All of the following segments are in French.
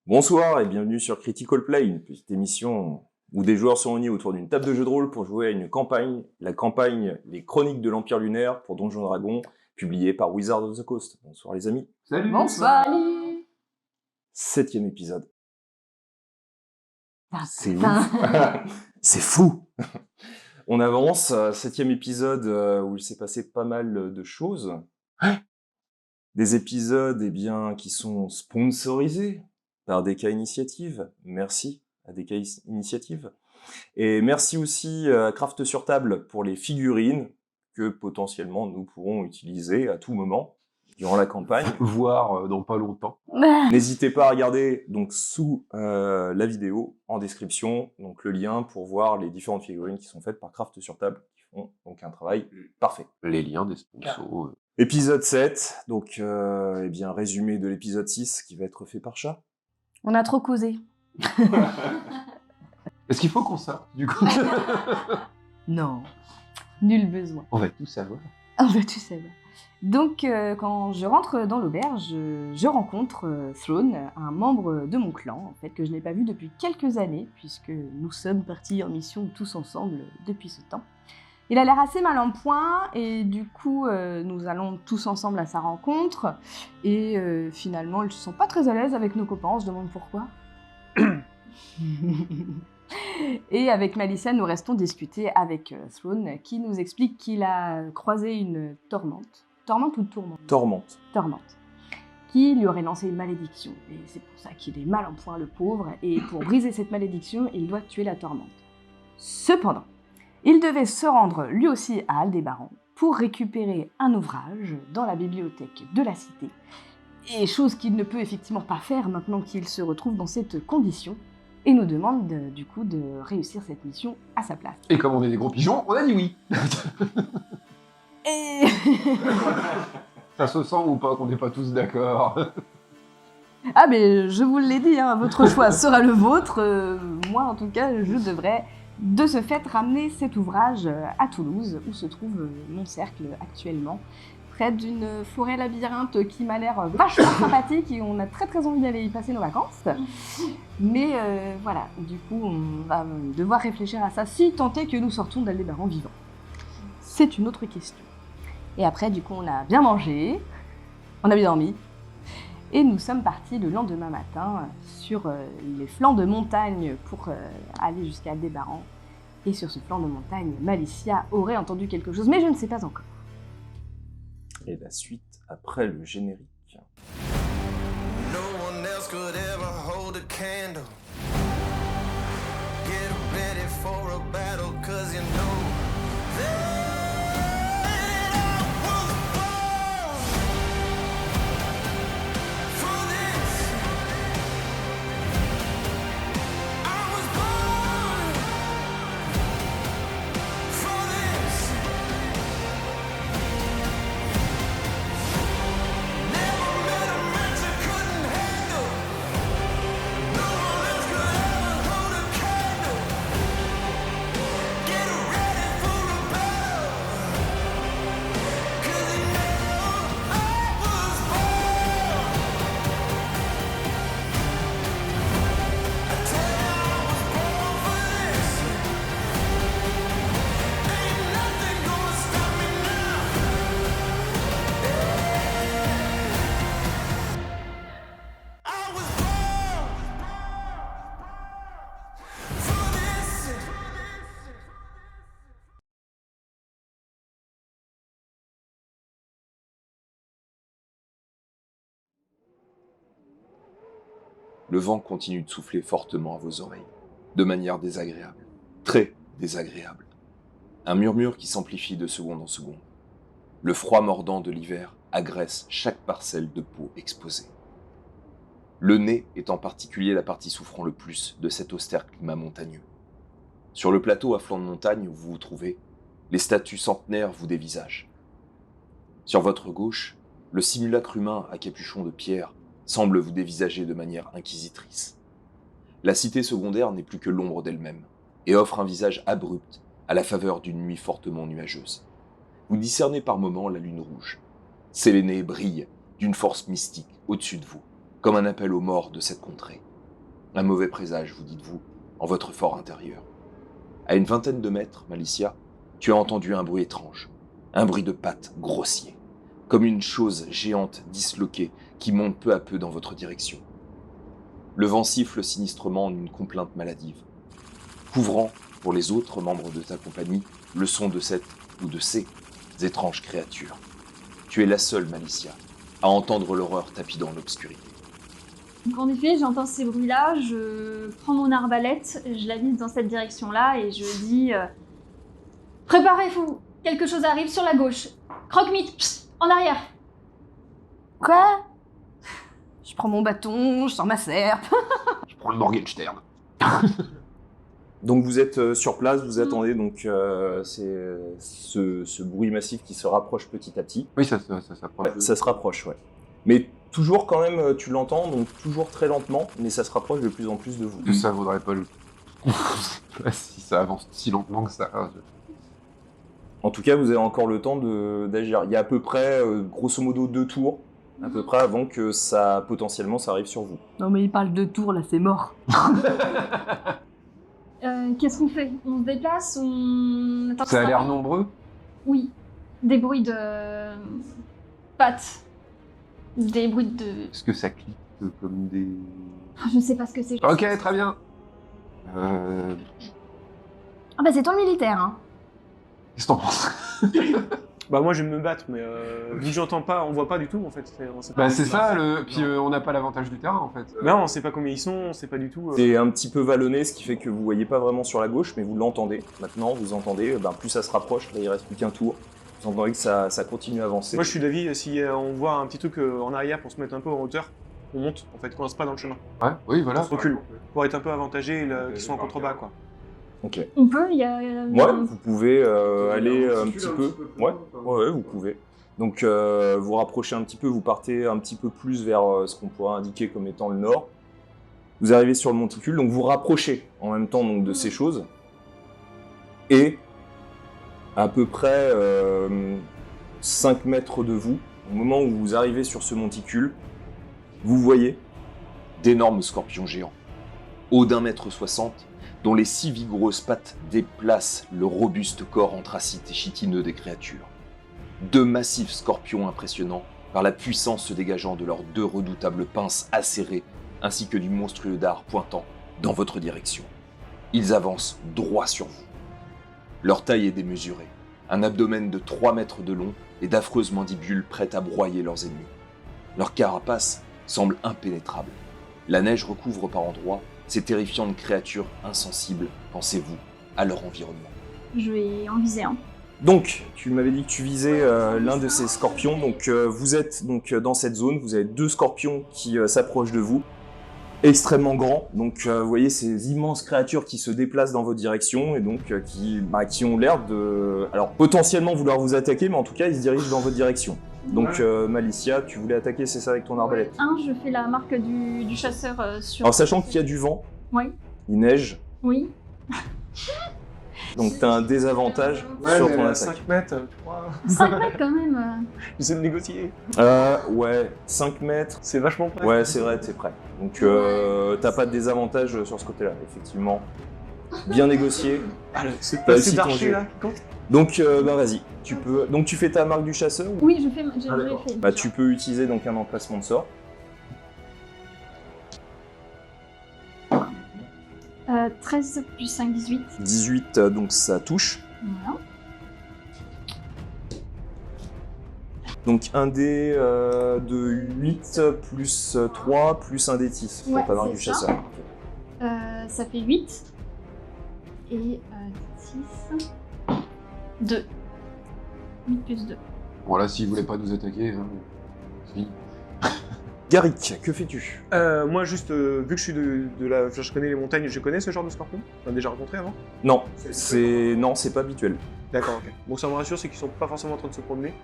Bonsoir et bienvenue sur Critical Play, une petite émission où des joueurs sont réunis autour d'une table de jeu de rôle pour jouer à une campagne, la campagne Les Chroniques de l'Empire Lunaire pour Donjons et Dragons, publiée par Wizards of the Coast. Bonsoir les amis. Salut. Bonsoir. 7e épisode. C'est Tin. ouf. C'est fou. On avance, 7e épisode où il s'est passé pas mal de choses. Des épisodes qui sont sponsorisés par DK Initiative. Merci à DK Initiative. Et merci aussi à Craft sur Table pour les figurines que potentiellement nous pourrons utiliser à tout moment durant la campagne. Voire dans pas longtemps. N'hésitez pas à regarder donc sous la vidéo en description donc le lien pour voir les différentes figurines qui sont faites par Craft sur Table qui font donc un travail parfait. Les liens des sponsors. Épisode 7, donc résumé de l'épisode 6 qui va être fait par Chat. On a trop causé. Est-ce qu'il faut qu'on sorte du coup? Non, nul besoin. On va tout savoir. On va tout savoir. Donc, quand je rentre dans l'auberge, je rencontre Throne, un membre de mon clan, en fait, que je n'ai pas vu depuis quelques années, puisque nous sommes partis en mission tous ensemble depuis ce temps. Il a l'air assez mal en point, et du coup, nous allons tous ensemble à sa rencontre, et finalement, ils ne se sont pas très à l'aise avec nos copains, on se demande pourquoi. Et avec Malicia, nous restons discuter avec Throne, qui nous explique qu'il a croisé une tourmente. Tourmente ou tourmente ? Tourmente. Tourmente. Qui lui aurait lancé une malédiction. Et c'est pour ça qu'il est mal en point, le pauvre. Et pour briser cette malédiction, il doit tuer la tourmente. Cependant, il devait se rendre lui aussi à Aldébaran pour récupérer un ouvrage dans la bibliothèque de la cité. Et chose qu'il ne peut effectivement pas faire maintenant qu'il se retrouve dans cette condition. Et nous demande du coup de réussir cette mission à sa place. Et comme on est des gros pigeons, on a dit oui. Et... Ça se sent ou pas qu'on n'est pas tous d'accord? Ah mais je vous l'ai dit, hein, votre choix sera le vôtre. Moi en tout cas, je devrais de ce fait ramener cet ouvrage à Toulouse, où se trouve mon cercle actuellement, près d'une forêt labyrinthe qui m'a l'air vachement sympathique et on a très très envie d'aller y passer nos vacances. Mais voilà, du coup on va devoir réfléchir à ça si tant est que nous sortons d'Aldébaran vivants. C'est une autre question. Et après du coup on a bien mangé, on a bien dormi, et nous sommes partis le lendemain matin sur les flancs de montagne pour aller jusqu'à Aldébaran. Et sur ce flanc de montagne, Malicia aurait entendu quelque chose, mais je ne sais pas encore. Et la suite après le générique. No one else could ever hold a candle. Get ready for a battle, 'cause you know that I was born for this. I was born for this. Never met a match I couldn't handle. No one else could ever hold a candle. Get ready for a battle, 'cause you know I was born. I tell you I was born for this. Ain't nothing gonna stop me now. I was born for this. Le vent continue de souffler fortement à vos oreilles, de manière désagréable, très désagréable. Un murmure qui s'amplifie de seconde en seconde. Le froid mordant de l'hiver agresse chaque parcelle de peau exposée. Le nez est en particulier la partie souffrant le plus de cet austère climat montagneux. Sur le plateau à flanc de montagne où vous vous trouvez, les statues centenaires vous dévisagent. Sur votre gauche, le simulacre humain à capuchon de pierre semble vous dévisager de manière inquisitrice. La cité secondaire n'est plus que l'ombre d'elle-même, et offre un visage abrupt à la faveur d'une nuit fortement nuageuse. Vous discernez par moments la lune rouge. Séléné brille d'une force mystique au-dessus de vous, comme un appel aux morts de cette contrée. Un mauvais présage, vous dites-vous, en votre fort intérieur. À une vingtaine de mètres, Malicia, tu as entendu un bruit étrange. Un bruit de pattes grossier, comme une chose géante disloquée qui monte peu à peu dans votre direction. Le vent siffle sinistrement en une complainte maladive, couvrant, pour les autres membres de ta compagnie, le son de cette ou de ces étranges créatures. Tu es la seule, Malicia, à entendre l'horreur tapis dans l'obscurité. Donc en effet, j'entends ces bruits-là, je prends mon arbalète, je la vise dans cette direction-là et je dis préparez-vous, quelque chose arrive sur la gauche. Croque-mite, en arrière. Quoi? Je prends mon bâton, je sors ma serpe. Je prends le Morgenstern. Donc vous êtes sur place, vous attendez donc ce bruit massif qui se rapproche petit à petit. Oui, ça s'approche. Ouais, ça se rapproche, ouais. Mais toujours quand même, tu l'entends, donc toujours très lentement, mais ça se rapproche de plus en plus de vous. Que ça vaudrait pas le coup. Si ça avance si lentement que ça. En tout cas, vous avez encore le temps d'agir. Il y a à peu près, grosso modo, 2 tours, à peu près, avant que ça, potentiellement, ça arrive sur vous. Non mais il parle de tour là, c'est mort. Qu'est-ce qu'on fait? On se déplace? On... Attends, Ça a l'air nombreux. Oui, des bruits de pattes. Des bruits de... Est-ce que ça clique comme des... Je ne sais pas ce que c'est. Ok, très bien. Ah bah c'est toi le militaire, hein. Qu'est-ce que t'en penses? Bah moi je vais me battre, mais vu que j'entends pas, on voit pas du tout en fait. On sait pas. Bah c'est ça, puis on n'a pas l'avantage du terrain en fait. Non, on sait pas combien ils sont, on sait pas du tout. C'est un petit peu vallonné, ce qui fait que vous voyez pas vraiment sur la gauche, mais vous l'entendez. Maintenant, vous entendez, plus ça se rapproche, là il reste plus qu'un tour. Vous entendez que ça continue à avancer. Moi je suis d'avis, si on voit un petit truc en arrière pour se mettre un peu en hauteur, on monte en fait, qu'on reste pas dans le chemin. Ouais, oui, voilà. On se recule, pour être un peu avantagé, qu'ils sont en contrebas quoi. Ok. On peut, il y a... Ouais, vous pouvez aller un petit peu. Ouais, vous pouvez. Donc vous rapprochez un petit peu, vous partez un petit peu plus vers ce qu'on pourrait indiquer comme étant le nord. Vous arrivez sur le monticule, donc vous rapprochez en même temps donc, de ces choses. Et à peu près 5 mètres de vous, au moment où vous arrivez sur ce monticule, vous voyez d'énormes scorpions géants, hauts d'1,60 m, dont les 6 vigoureuses pattes déplacent le robuste corps anthracite et chitineux des créatures. 2 massifs scorpions impressionnants par la puissance se dégageant de leurs 2 redoutables pinces acérées, ainsi que du monstrueux dard pointant dans votre direction. Ils avancent droit sur vous. Leur taille est démesurée, un abdomen de 3 mètres de long et d'affreuses mandibules prêtes à broyer leurs ennemis. Leur carapace semble impénétrable. La neige recouvre par endroits ces terrifiantes créatures insensibles, pensez-vous, à leur environnement. Je vais en viser un. Donc, tu m'avais dit que tu visais l'un de ces scorpions, donc vous êtes donc, dans cette zone, vous avez 2 scorpions qui s'approchent de vous, extrêmement grands, donc vous voyez ces immenses créatures qui se déplacent dans votre direction et donc qui ont l'air de, alors potentiellement vouloir vous attaquer, mais en tout cas ils se dirigent dans votre direction. Donc Malicia, tu voulais attaquer, c'est ça, avec ton arbalète? Je fais la marque du chasseur sur... Alors sachant qu'il y a du vent, Oui. il neige, Oui. donc t'as un désavantage sur ton attaque. 5 mètres, tu crois. 5 mètres quand même. J'essaie de négocier. Ouais, 5 mètres. C'est vachement près. Ouais, c'est vrai, t'es prêt. Donc t'as pas de désavantage sur ce côté-là, effectivement. Bien négocié. C'est T'as pas aussi ton d'archer jet. là qui compte. Donc vas-y, tu peux. Donc tu fais ta marque du chasseur ou... Oui, j'ai fait. Bah tu peux utiliser donc un emplacement de sort. 13 plus 5, 18. 18, donc ça touche. Voilà. Donc un dé de 8 plus 3 plus un dé 10 pour Ouais, ta marque c'est du ça. chasseur. Ça fait 8. Et 6. 2. 8 plus 2. Bon là, s'ils voulaient pas nous attaquer, hein, c'est fini. Garrick, que fais-tu? Moi juste, vu que je suis de la... je connais les montagnes, je connais ce genre de scorpion. On a déjà rencontré avant. Non, c'est pas habituel. D'accord, ok. Bon, ça me rassure, c'est qu'ils sont pas forcément en train de se promener.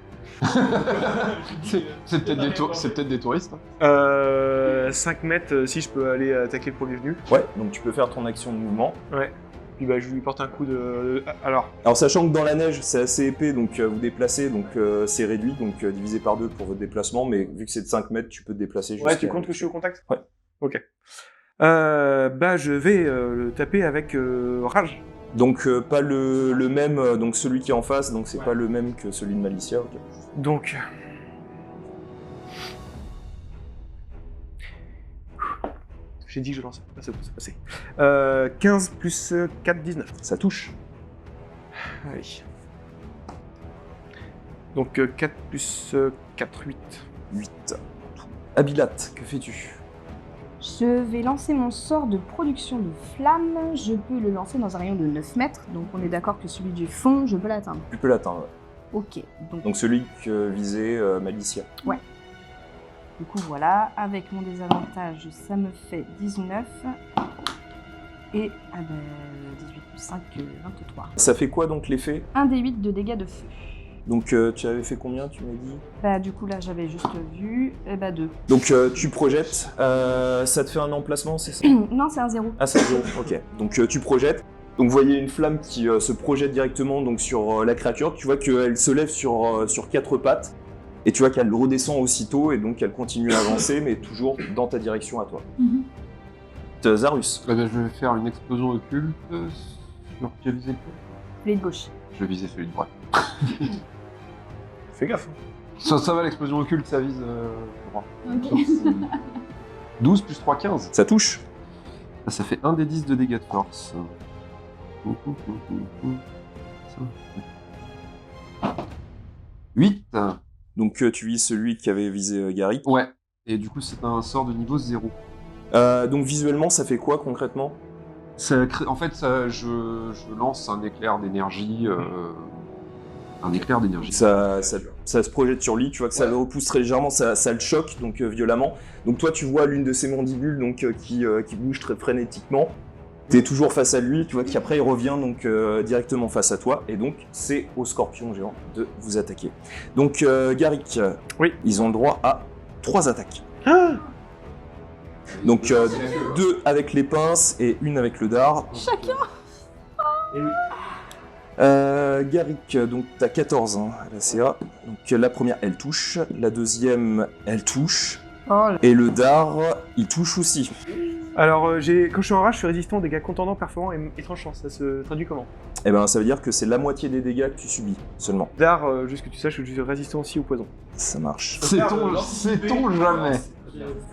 C'est peut-être des touristes. Hein. 5 mètres, si je peux aller attaquer le premier venu. Ouais, donc tu peux faire ton action de mouvement. Ouais. Puis bah, je lui porte un coup de... Alors, Sachant que dans la neige, c'est assez épais, donc vous déplacez, donc c'est réduit, donc divisé par 2 pour votre déplacement, mais vu que c'est de 5 mètres, tu peux te déplacer jusqu'à... ouais, tu comptes que je suis au contact? Ouais. Ok. Bah, je vais le taper avec rage. Donc pas le même, donc celui qui est en face, donc c'est pas le même que celui de Malicia. Ok. Donc... J'ai dit que je lançais. Ah, c'est bon, c'est passé. 15 plus 4, 19. Ça touche. Allez. Donc 4 plus 4, 8. 8. Abilat, que fais-tu? Je vais lancer mon sort de production de flamme. Je peux le lancer dans un rayon de 9 mètres. Donc on est d'accord que celui du fond, je peux l'atteindre. Tu peux l'atteindre. Ok. Donc celui que visait Malicia. Du coup, voilà. Avec mon désavantage, ça me fait 19. Et 18 plus 5, 23. Ça fait quoi donc l'effet? 1 des 8 de dégâts de feu. Donc tu avais fait combien, tu m'as dit? Bah du coup là j'avais juste vu, 2. Donc tu projettes, ça te fait un emplacement, c'est ça? Non, c'est un 0. Ah, c'est un 0, ok. Donc tu projettes. Donc vous voyez une flamme qui se projette directement donc, sur la créature. Tu vois qu'elle se lève sur 4 pattes. Et tu vois qu'elle redescend aussitôt et donc elle continue à avancer, mais toujours dans ta direction à toi. Zarus. Eh ben, je vais faire une explosion occulte sur qui a visé le coup. Celui de gauche. Je vais viser celui de droite. Fais gaffe. Ça va, l'explosion occulte, ça vise droit. Ok. 12 plus 3, 15. Ça touche. Ça fait 1 des 10 de dégâts de force. 8. Donc tu vises celui qui avait visé Gary. Ouais. Et du coup, c'est un sort de niveau 0. Donc visuellement, ça fait quoi concrètement? En fait, je lance un éclair d'énergie. Un éclair d'énergie. Ça se projette sur lui, tu vois que ça le repousse très légèrement, ça le choque donc violemment. Donc toi tu vois l'une de ses mandibules donc, qui bouge très frénétiquement. T'es toujours face à lui, tu vois qu'après il revient donc directement face à toi, et donc c'est au scorpion géant de vous attaquer. Donc Garrick, Oui. Ils ont le droit à 3 attaques. Ah Donc 2 avec les pinces et 1 avec le dard. Chacun. Garrick, donc t'as 14 hein, à la CA. Donc la première elle touche, la deuxième elle touche, Oh là. et le dard il touche aussi. Alors, quand je suis en rage, je suis résistant aux dégâts contondants, perforants et tranchants. Ça se traduit comment? Et ben ça veut dire que c'est la moitié des dégâts que tu subis seulement. Dard, juste que tu saches, je suis résistant aussi au poison. Ça marche. Sait-on jamais.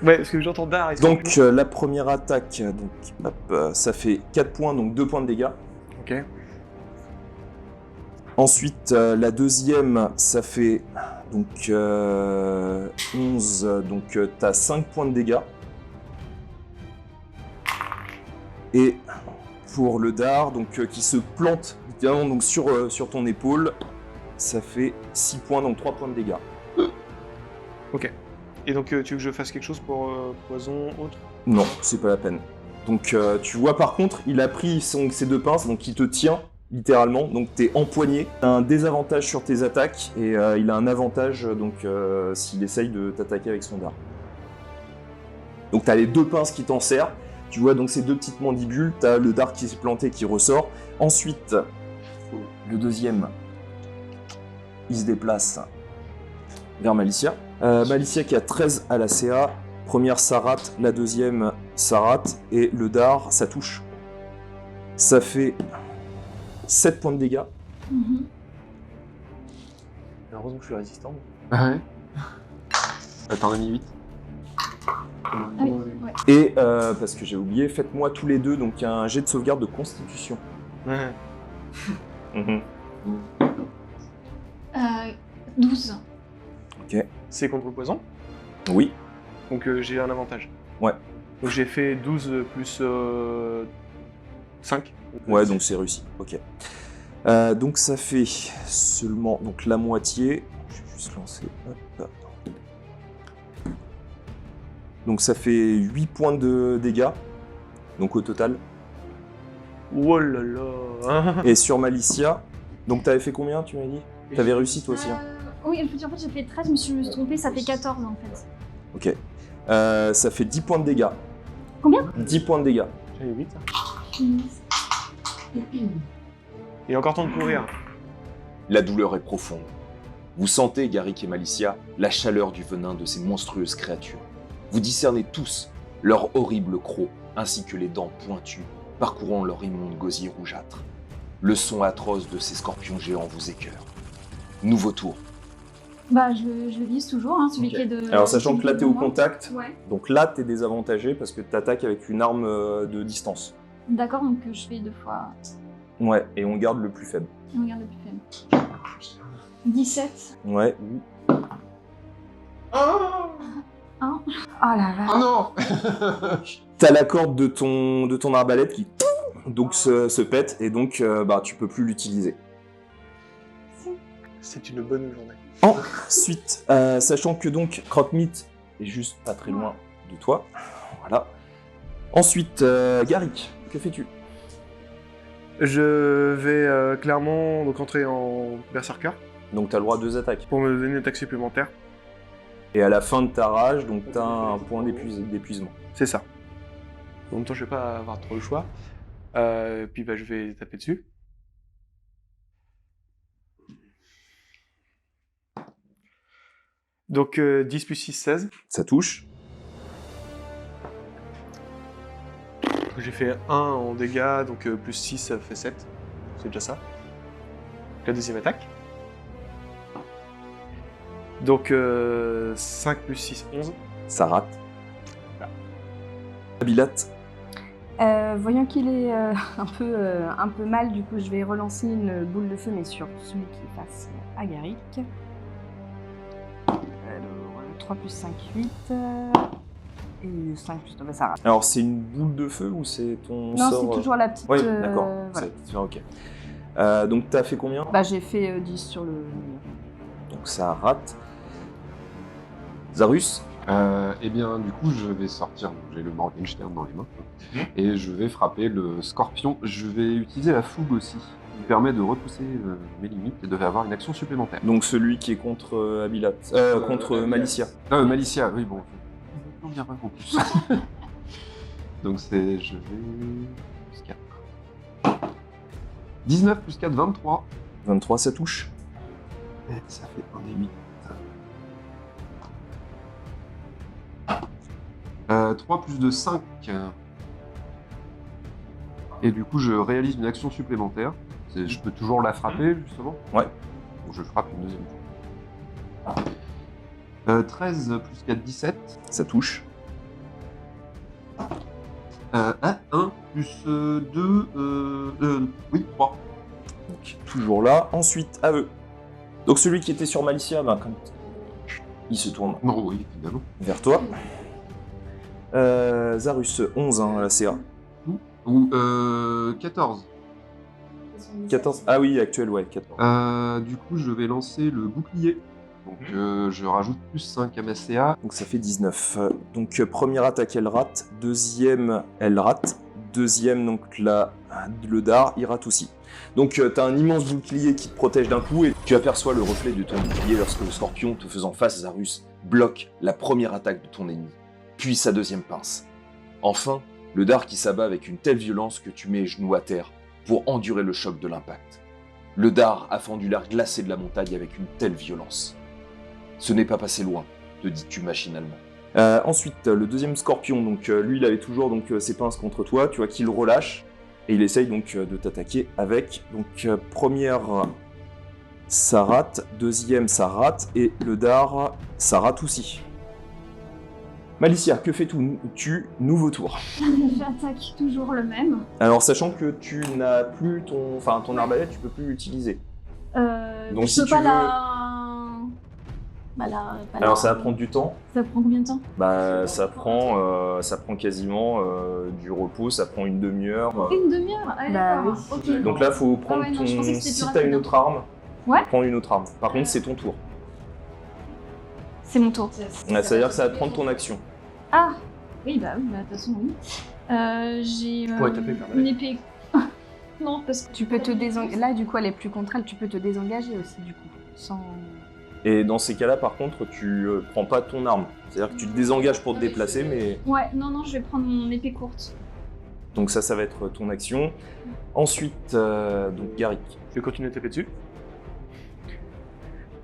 Ouais, parce que j'entends Dard et Donc la première attaque, donc, hop, ça fait 4 points, donc 2 points de dégâts. Ok. Ensuite, la deuxième, ça fait donc 11, donc t'as 5 points de dégâts. Et pour le dard, donc qui se plante littéralement donc sur ton épaule, ça fait 6 points, donc 3 points de dégâts. Ok. Et donc, tu veux que je fasse quelque chose pour poison, autre? Non, c'est pas la peine. Donc tu vois par contre, il a pris ses 2 pinces, donc il te tient littéralement, donc t'es empoigné. T'as un désavantage sur tes attaques et il a un avantage donc s'il essaye de t'attaquer avec son dard. Donc t'as les 2 pinces qui t'en serrent, tu vois donc ces 2 petites mandibules, t'as le dard qui s'est planté qui ressort. Ensuite, le deuxième, il se déplace vers Malicia. Malicia qui a 13 à la CA, première ça rate, la deuxième ça rate, et le dard ça touche. Ça fait 7 points de dégâts. Heureusement que je suis résistant. Ah ouais. Attends, on a mis 8. Ah oui, ouais. Et parce que j'ai oublié, faites-moi tous les deux donc un jet de sauvegarde de constitution. Ouais. Mhm. 12. C'est contre le poison, Oui. donc j'ai un avantage. Ouais. Donc j'ai fait 12 plus 5. Ouais, donc c'est réussi. Ok. Donc ça fait seulement donc la moitié. Je vais juste lancer. Hop. Donc ça fait 8 points de dégâts. Donc au total. Oh là là. Et sur Malicia, donc t'avais fait combien, tu m'as dit? T'avais réussi toi aussi, hein? Oui, je veux dire, en fait, j'ai fait 13, je me suis trompée, ça fait 14 en fait. Ok. Ça fait 10 points de dégâts. Combien? 10 points de dégâts. J'avais 8. Il est encore temps de courir. La douleur est profonde. Vous sentez, Garrick et Malicia, la chaleur du venin de ces monstrueuses créatures. Vous discernez tous leurs horribles crocs ainsi que les dents pointues parcourant leur immonde gosier rougeâtre. Le son atroce de ces scorpions géants vous écœure. Nouveau tour. Bah, je le vise toujours, hein, celui Ok. qui est de. Alors sachant qui que là est t'es de au moi. contact, Ouais. donc là t'es désavantagé parce que t'attaques avec une arme de distance. D'accord, donc je fais 2 fois. Ouais, et on garde le plus faible. On regarde le plus faible. 17. Ouais. Oh la vache. Oh non. T'as la corde de ton arbalète qui donc se pète et donc bah tu peux plus l'utiliser. C'est une bonne journée. Ensuite, sachant que donc Croque-Mythe est juste pas très loin de toi, voilà. Ensuite, Garrick, que fais-tu? Je vais clairement donc entrer en berserker Donc t'as le droit à 2 attaques. pour me donner une attaque supplémentaire. Et à la fin de ta rage, donc t'as un point d'épuisement. C'est ça. En même temps, je vais pas avoir trop le choix. Puis bah, je vais taper dessus. Donc 10 plus 6, 16. Ça touche. J'ai fait 1 en dégâts, donc plus 6, ça fait 7. C'est déjà ça. La deuxième attaque. Donc 5 plus 6, 11. Ça rate. Abilat, Voyant qu'il est un peu mal, du coup je vais relancer une boule de feu, mais sur celui qui est face à Garrick. Alors, 3 plus 5, 8. Et 5 plus 2, bah, ça rate. alors c'est une boule de feu ou c'est ton Non, sort c'est toujours la petite... Oui, d'accord. voilà. Ok. Donc t'as fait combien? Bah j'ai fait 10 sur le... Donc ça rate. Zarus, Eh bien, du coup, je vais sortir. J'ai le Morgenstern dans les mains. Et je vais frapper le scorpion. Je vais utiliser la fougue aussi, qui me permet de repousser mes limites et de avoir une action supplémentaire. donc celui qui est contre Abilat, contre Malicia. Malicia, oui, bon. On bien en plus. Donc c'est. Je vais. Plus 4. 19 plus 4, 23. 23, ça touche. Et ça fait 1 des 8. 3 plus de 5. Et du coup, je réalise une action supplémentaire. Je peux toujours la frapper, justement. Ouais. Donc je frappe une deuxième fois. 13 plus 4, 17. Ça touche. 1 plus 2. Oui, 3. Donc toujours là. Ensuite, à eux. Donc celui qui était sur Malicia, ben, quand il se tourne Non, oui, évidemment. vers toi. Zarus, 11 hein, à la CA. Ou 14. 14. Ah oui, actuel, ouais, 14. Du coup, je vais lancer le bouclier. Donc, je rajoute plus 5 à ma CA. Donc ça fait 19. Donc première attaque, elle rate. Deuxième, elle rate. Deuxième, donc là, le dard, il rate aussi. Donc t'as un immense bouclier qui te protège d'un coup et Tu aperçois le reflet de ton bouclier lorsque le scorpion te faisant face, Zarus, bloque la première attaque de ton ennemi, puis sa deuxième pince. Enfin, le dard qui s'abat avec une telle violence que tu mets les genoux à terre pour endurer le choc de l'impact. Le dard a fendu l'air glacé de la montagne avec une telle violence. Ce n'est pas passé loin, te dis-tu machinalement. ensuite, le deuxième scorpion, donc lui, il avait toujours donc ses pinces contre toi. Tu vois qu'il relâche et il essaye donc de t'attaquer avec. Donc première, ça rate. Deuxième, ça rate et le dard, ça rate aussi. Malicia, que fais-tu? Nouveau tour. J'attaque toujours le même. Alors, sachant que tu n'as plus ton arbalète, tu peux plus l'utiliser. Donc, Je si peux tu pas veux- la... Bah, Alors, ça va prendre du temps. Ça prend combien de temps? Bah, ça prend quasiment du repos, ça prend une demi-heure. Une demi-heure? Ah, Bah d'accord. Ok. Donc là, faut prendre ouais, non, ton. je pensais que c'était Si plus t'as une rapide. autre arme, Ouais. prends une autre arme. Par contre, c'est ton tour. C'est mon tour. Ouais, c'est-à-dire que ça va te prendre ton action. Ah oui, bah de toute façon, oui. J'ai pourrais taper par une épée. Non, parce que Tu peux te désengager. Là, du coup, elle est plus contre elle, tu peux te désengager aussi, du coup. Sans... Et dans ces cas-là, par contre, tu prends pas ton arme. C'est-à-dire que tu te désengages pour te déplacer, mais. Ouais, non, je vais prendre mon épée courte. Donc ça va être ton action. Ensuite, donc Garrick. Je vais continuer à taper dessus.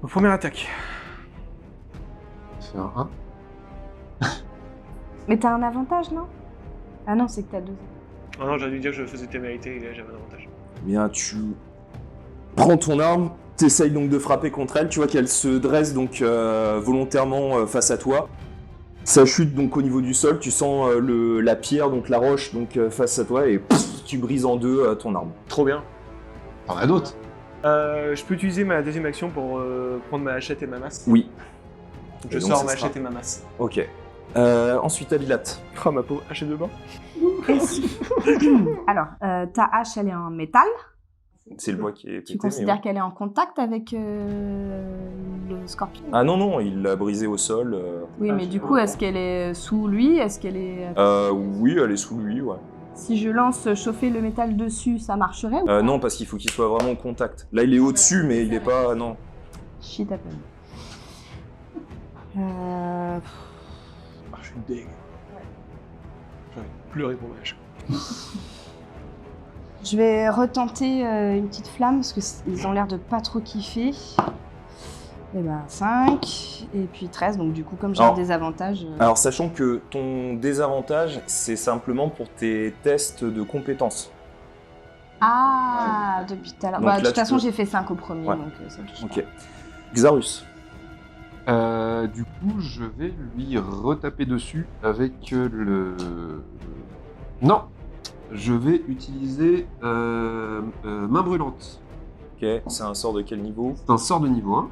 Donc, première attaque. Ça fait un 1. Mais t'as un avantage, non? Ah non, c'est que t'as 2. Ah non, j'aurais dû dire que je faisais témérité et là j'avais un avantage. Bien, tu prends ton arme, t'essayes donc de frapper contre elle, tu vois qu'elle se dresse donc volontairement face à toi. Ça chute donc au niveau du sol, tu sens la pierre, donc la roche donc face à toi et tu brises en deux ton arme. Trop bien. T'en as d'autres? Je peux utiliser ma deuxième action pour prendre ma hachette et ma masse. Oui. Donc je Et donc, sors ça ma sera- hachette et ma masse. Ok. Ensuite, Abilat. Oh ma pauvre hachette de bain. Alors, ta hache, elle est en métal. C'est le bois qui est pété. Tu mais considères ouais. qu'elle est en contact avec le scorpion? Ah non, non, il l'a brisé au sol. Oui, mais du coup, est-ce qu'elle est sous lui? Est-ce qu'elle est... Oui, elle est sous lui, ouais. Si je lance chauffer le métal dessus, ça marcherait ou pas? Non, parce qu'il faut qu'il soit vraiment au contact. Là, il est au-dessus, mais il est pas... Non. Shit à peine. Ah, je suis deg. J'ai envie de pleurer pour ma hache. Je vais retenter une petite flamme parce qu'ils ont l'air de pas trop kiffer. Et ben 5 et puis 13, donc du coup comme j'ai un Alors- désavantage... Alors, sachant que ton désavantage, c'est simplement pour tes tests de compétences. Ah, depuis tout à l'heure. Donc Bah, de là, toute tu façon peux- j'ai fait 5 au premier, Ouais. donc ça touche Ok. pas. Xarus. Du coup, je vais lui retaper dessus avec le... Non, je vais utiliser main brûlante. Ok, c'est un sort de quel niveau? C'est un sort de niveau 1.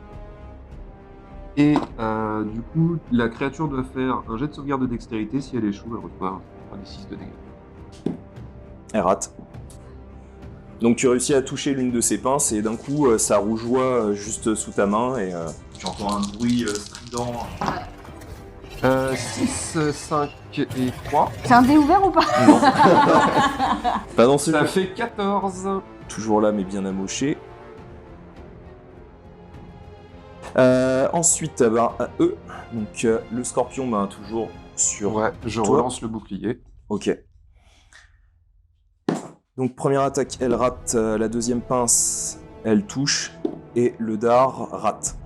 Et du coup, la créature doit faire un jet de sauvegarde de dextérité. Si elle échoue, elle reçoit un des 6 de dégâts. Elle rate. Donc tu réussis à toucher l'une de ses pinces et d'un coup ça rougeoie juste sous ta main et tu entends un bruit strident. 6, 5 et 3. C'est un dé ouvert ou pas? Non. Pas dans ce Ça jeu. fait 14. Toujours là mais bien amoché. Ensuite, eux, donc le scorpion, toujours sur... Ouais, je toi. relance le bouclier. Ok. Donc première attaque, elle rate, la deuxième pince, elle touche, et le dard rate.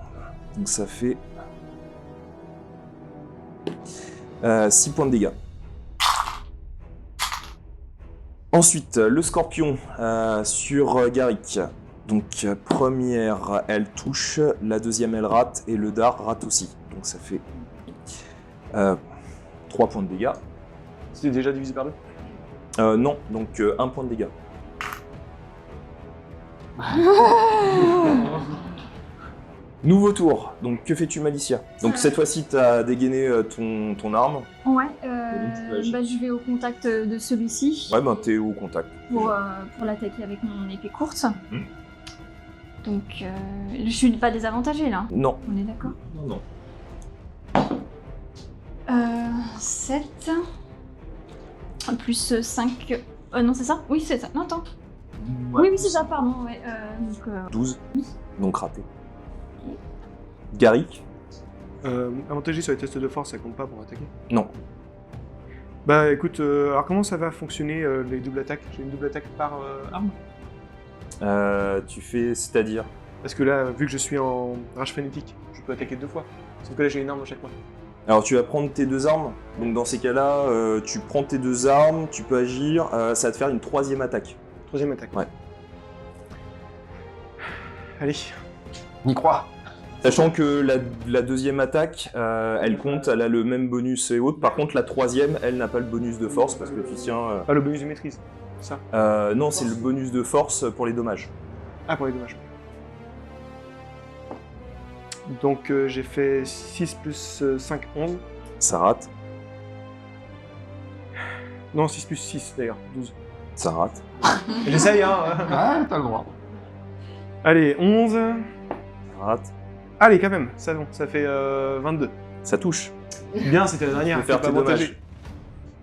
Donc ça fait 6 points de dégâts. Ensuite, le scorpion sur Garrick. Donc première, elle touche, la deuxième, elle rate, et le dard rate aussi. Donc ça fait 3 points de dégâts. C'était déjà divisé par 2. Non, donc 1 point de dégâts. Nouveau tour, donc que fais-tu Malicia? Donc cette fois-ci t'as dégainé ton arme. Ouais, tu peux agir. bah, je vais au contact de celui-ci Ouais, t'es au contact. pour l'attaquer avec mon épée courte. Mhm. Donc, je suis pas désavantagée là, Non. on est d'accord? Non. 7 plus 5. Non, c'est ça? Oui, c'est ça. Non, attends. Oui, c'est ça, pardon. Ouais, donc, 12, donc raté. Garrick? Avantagé sur les tests de force, ça compte pas pour attaquer. Non. Bah écoute, alors comment ça va fonctionner les doubles attaques? J'ai une double attaque par arme? Tu fais, c'est-à-dire? Parce que là, vu que je suis en rage frénétique, je peux attaquer 2 fois. Sauf que là, j'ai une arme à chaque fois. Alors tu vas prendre tes 2 armes, donc dans ces cas-là, tu prends tes 2 armes, tu peux agir, ça va te faire une 3e attaque. 3ème attaque. Ouais. Allez. N'y crois. Sachant que la 2e attaque, elle compte, elle a le même bonus et autres. Par contre, la 3e, elle n'a pas le bonus de force parce que tu tiens. Ah, le bonus de maîtrise. Ça. Non, c'est le bonus de force pour les dommages. Ah, pour les dommages. Donc j'ai fait 6 plus 5, 11. Ça rate, Non, 6 plus 6 d'ailleurs, 12. ça rate. J'essaye, hein. Ah, t'as le droit. Allez, 11. Ça rate. Allez, quand même, ça, bon, ça fait 22. Ça touche. Bien, c'était la dernière. Tu peux faire t'es tes pas dommages. avantagé.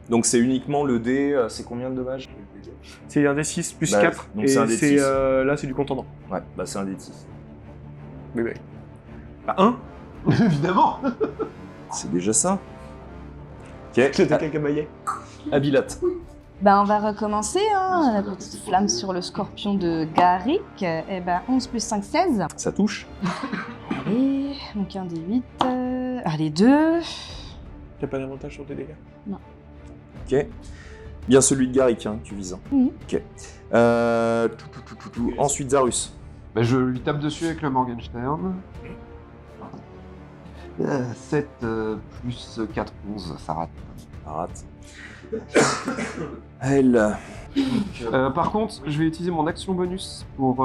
Donc c'est uniquement le dé, c'est combien de dommages? C'est un D6 plus Bah, 4. donc et c'est un D6. là, c'est du contendant. Ouais, bah c'est un dé de 6. Mais ouais. Bah, 1. Évidemment. C'est déjà ça. Ok, Je t'attaque avec un maillet. Abilat. Ben, on va recommencer, hein, la petite flamme sur le scorpion de Garrick. Eh ben, 11 plus 5, 16. Ça touche. Allez, donc un des 8. Allez, 2. T'as pas d'avantage sur tes dégâts? Ok. Bien celui de Garrick, hein, que tu vises. Hein. Mhm. Ok. Ensuite, Zarus. Bah, je lui tape dessus avec le Morgenstern. 7 plus 4, 11, ça rate. Ça rate. Elle. Par contre, je vais utiliser mon action bonus pour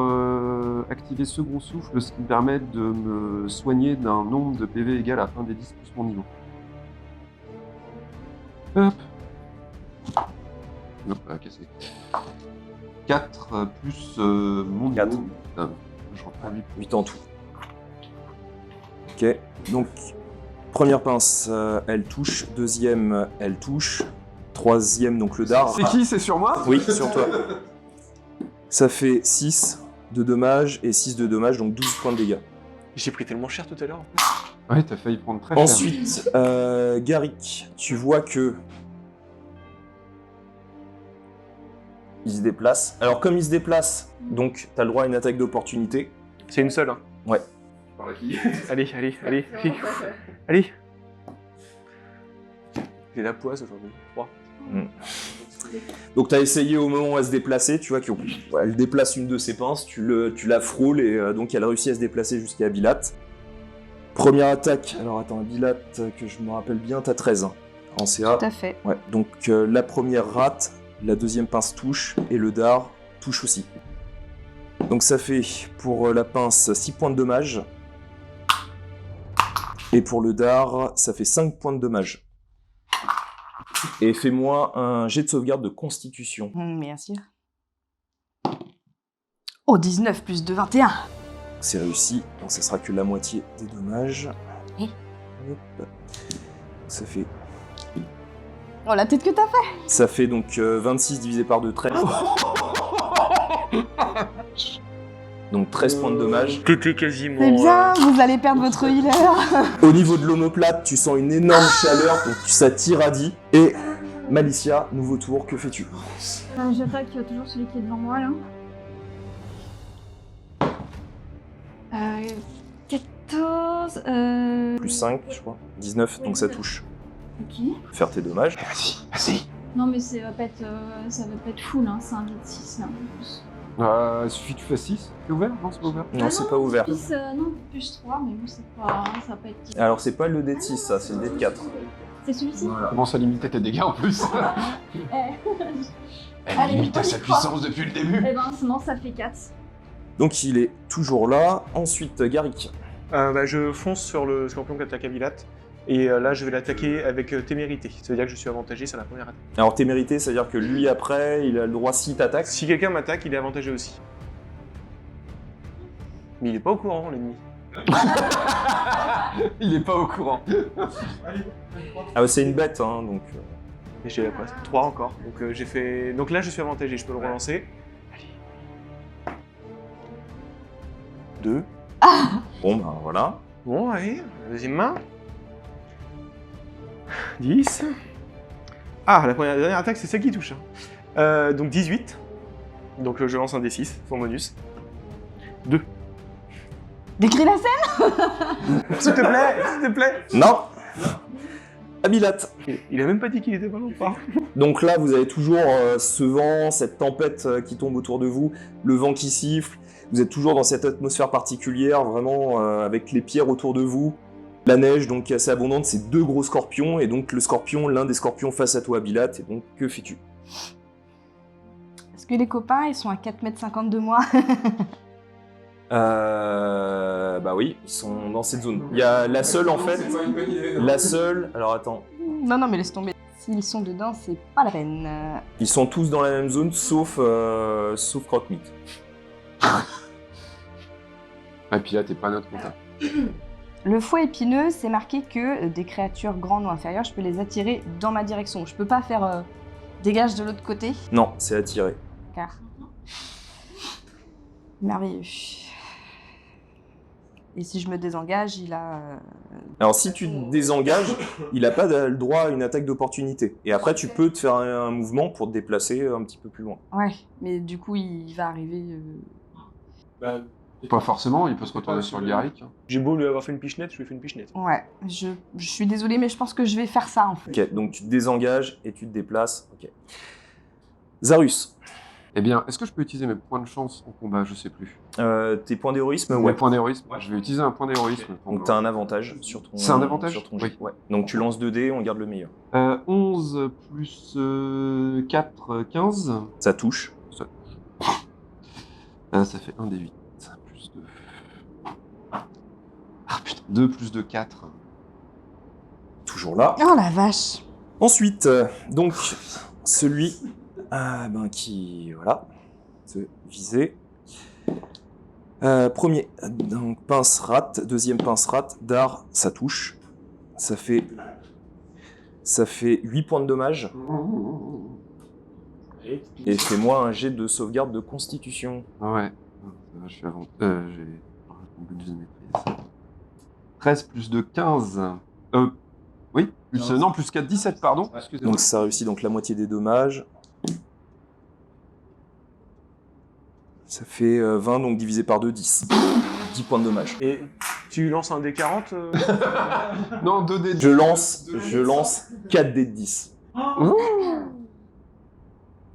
activer Second Souffle, ce qui me permet de me soigner d'un nombre de PV égal à 1 des 10 plus mon niveau. Hop. Non, cassé. 4 plus mon 4. niveau. Putain, je reprends 8. 8 en tout. Ok. Donc, première pince, elle touche. Deuxième, elle touche. Troisième, donc le dard. C'est qui? C'est sur moi? Oui, sur toi. Ça fait 6 de dommages et 6 de dommages, donc 12 points de dégâts. J'ai pris tellement cher tout à l'heure. Ouais, t'as failli prendre très cher. Ensuite, Garrick, tu vois que il se déplace. Alors comme il se déplace, donc t'as le droit à une attaque d'opportunité. C'est une seule, hein. Ouais. Allez, allez, allez. Allez. J'ai la poisse aujourd'hui. 3. Donc t'as essayé au moment où elle se déplaçait, tu vois qu'elle déplace une de ses pinces, tu la frôles et donc elle réussit à se déplacer jusqu'à Abilat. Première attaque, alors attends, Abilat, que je me rappelle bien, t'as 13 hein, en CA. Tout à fait. Ouais, donc la première rate, la deuxième pince touche et le dard touche aussi. Donc ça fait pour la pince 6 points de dommage. Et pour le dard, ça fait 5 points de dommage. Et fais-moi un jet de sauvegarde de constitution. Bien sûr. Oh, 19 plus 2, 21. C'est réussi, donc ça sera que la moitié des dommages. Oui. Hop. Ça fait... Oh, la tête que t'as fait. Ça fait donc 26 divisé par 2, 13. Donc 13 points de dommages. T'étais quasiment... C'est bien, vous allez perdre votre healer. Au niveau de l'omoplate, tu sens une énorme chaleur, donc ça t'irradie. Et Malicia, nouveau tour, que fais-tu? J'attaque toujours celui qui est devant moi là. 14. Plus 5, je crois. 19, donc ça touche. Ok. Faire tes dommages. Vas-y. Non, mais ça va pas être full, hein. C'est un jet de 6 là en plus. Il suffit que tu fasses 6. C'est ouvert? Non, c'est pas ouvert. Non, c'est pas ouvert. Non, plus 3, mais bon, ça va pas être 10. Alors c'est pas le dé de 6, ça, c'est le dé de 4. C'est celui-ci? Commence à limiter tes dégâts en plus. Elle Allez, limite à sa allez, trois. puissance depuis le début. Eh ben, sinon, ça fait 4. Donc il est toujours là. Ensuite, Garrick. Je fonce sur le scorpion qui attaque Abilat. Et là, je vais l'attaquer avec témérité. Ça veut dire que je suis avantagé sur la première attaque. Alors t'es mérité, c'est-à-dire que lui après, il a le droit si t'attaques. Si quelqu'un m'attaque, il est avantagé aussi. Mais il est pas au courant, l'ennemi. Il est pas au courant. Ah ouais, c'est une bête, hein, donc... Et j'ai la poisse. 3 encore. Donc j'ai fait. Donc là, je suis avantagé, je peux le relancer. Allez. 2. Bon, ben voilà. Bon, allez, la deuxième main. 10. Ah, la dernière attaque, c'est celle qui touche. Hein. Donc 18. Donc je lance un D6, son bonus. 2. Décris la scène. S'il te plaît, s'il te plaît. Non Abilat. Il a même pas dit qu'il était pas non pas. Donc là, vous avez toujours ce vent, cette tempête qui tombe autour de vous, le vent qui siffle. Vous êtes toujours dans cette atmosphère particulière, vraiment avec les pierres autour de vous. La neige, donc assez abondante, c'est 2 gros scorpions. Et donc le scorpion, l'un des scorpions face à toi, Abilat. Et donc, que fais-tu? Est-ce que les copains, ils sont à 4,50 m de moi? Bah oui, ils sont dans cette zone. Il y a la seule, en fait. La seule... Alors attends. Non, mais laisse tomber. S'ils sont dedans, c'est pas la peine. Ils sont tous dans la même zone, sauf Croque-Meat. Et puis là, t'es pas notre contact. Le foie épineux, c'est marqué que des créatures grandes ou inférieures, je peux les attirer dans ma direction. Je peux pas faire dégage de l'autre côté, Non, c'est attiré. car... Merveilleux. Et si je me désengage, il a... Alors si tu te désengages, il n'a pas le droit à une attaque d'opportunité. Et après, tu peux te faire un mouvement pour te déplacer un petit peu plus loin. Ouais, mais du coup, il va arriver... Bah, Pas forcément, il peut se retourner sur le Garrick. J'ai beau lui avoir fait une pichenette, je lui ai fait une pichenette. Ouais, je suis désolée, mais je pense que je vais faire ça en fait. Ok, donc tu te désengages et tu te déplaces. Ok. Zarus, Eh bien, est-ce que je peux utiliser mes points de chance en combat? Je sais plus. tes points d'héroïsme, Mes ouais. points d'héroïsme. Je vais utiliser un point d'héroïsme. Donc t'as un avantage sur ton. C'est un avantage sur ton Oui. jet. Ouais. Donc tu lances 2 dés, on garde le meilleur. 11 plus 4, 15. Ça touche. Ça fait 1 des 8. Plus 2. Ah putain, 2 plus 2, 4. Toujours là. Oh la vache. Ensuite, donc celui qui voilà se viser. Premier, donc pince rate, deuxième pince rate, dard, ça touche. Ça fait 8 points de dommage. Et fais-moi un jet de sauvegarde de constitution. Ah ouais. Ça va, je suis avant. J'ai un bonus de maîtrise. 13 plus 2, 15. Oui, plus, non, plus 4, 17, pardon. Excusez-moi. Donc ça réussit donc la moitié des dommages. Ça fait 20, donc divisé par 2, 10. 10 points de dommage. Et tu lances un D40 Non, 2 dés. Je lance 4 dés de 10.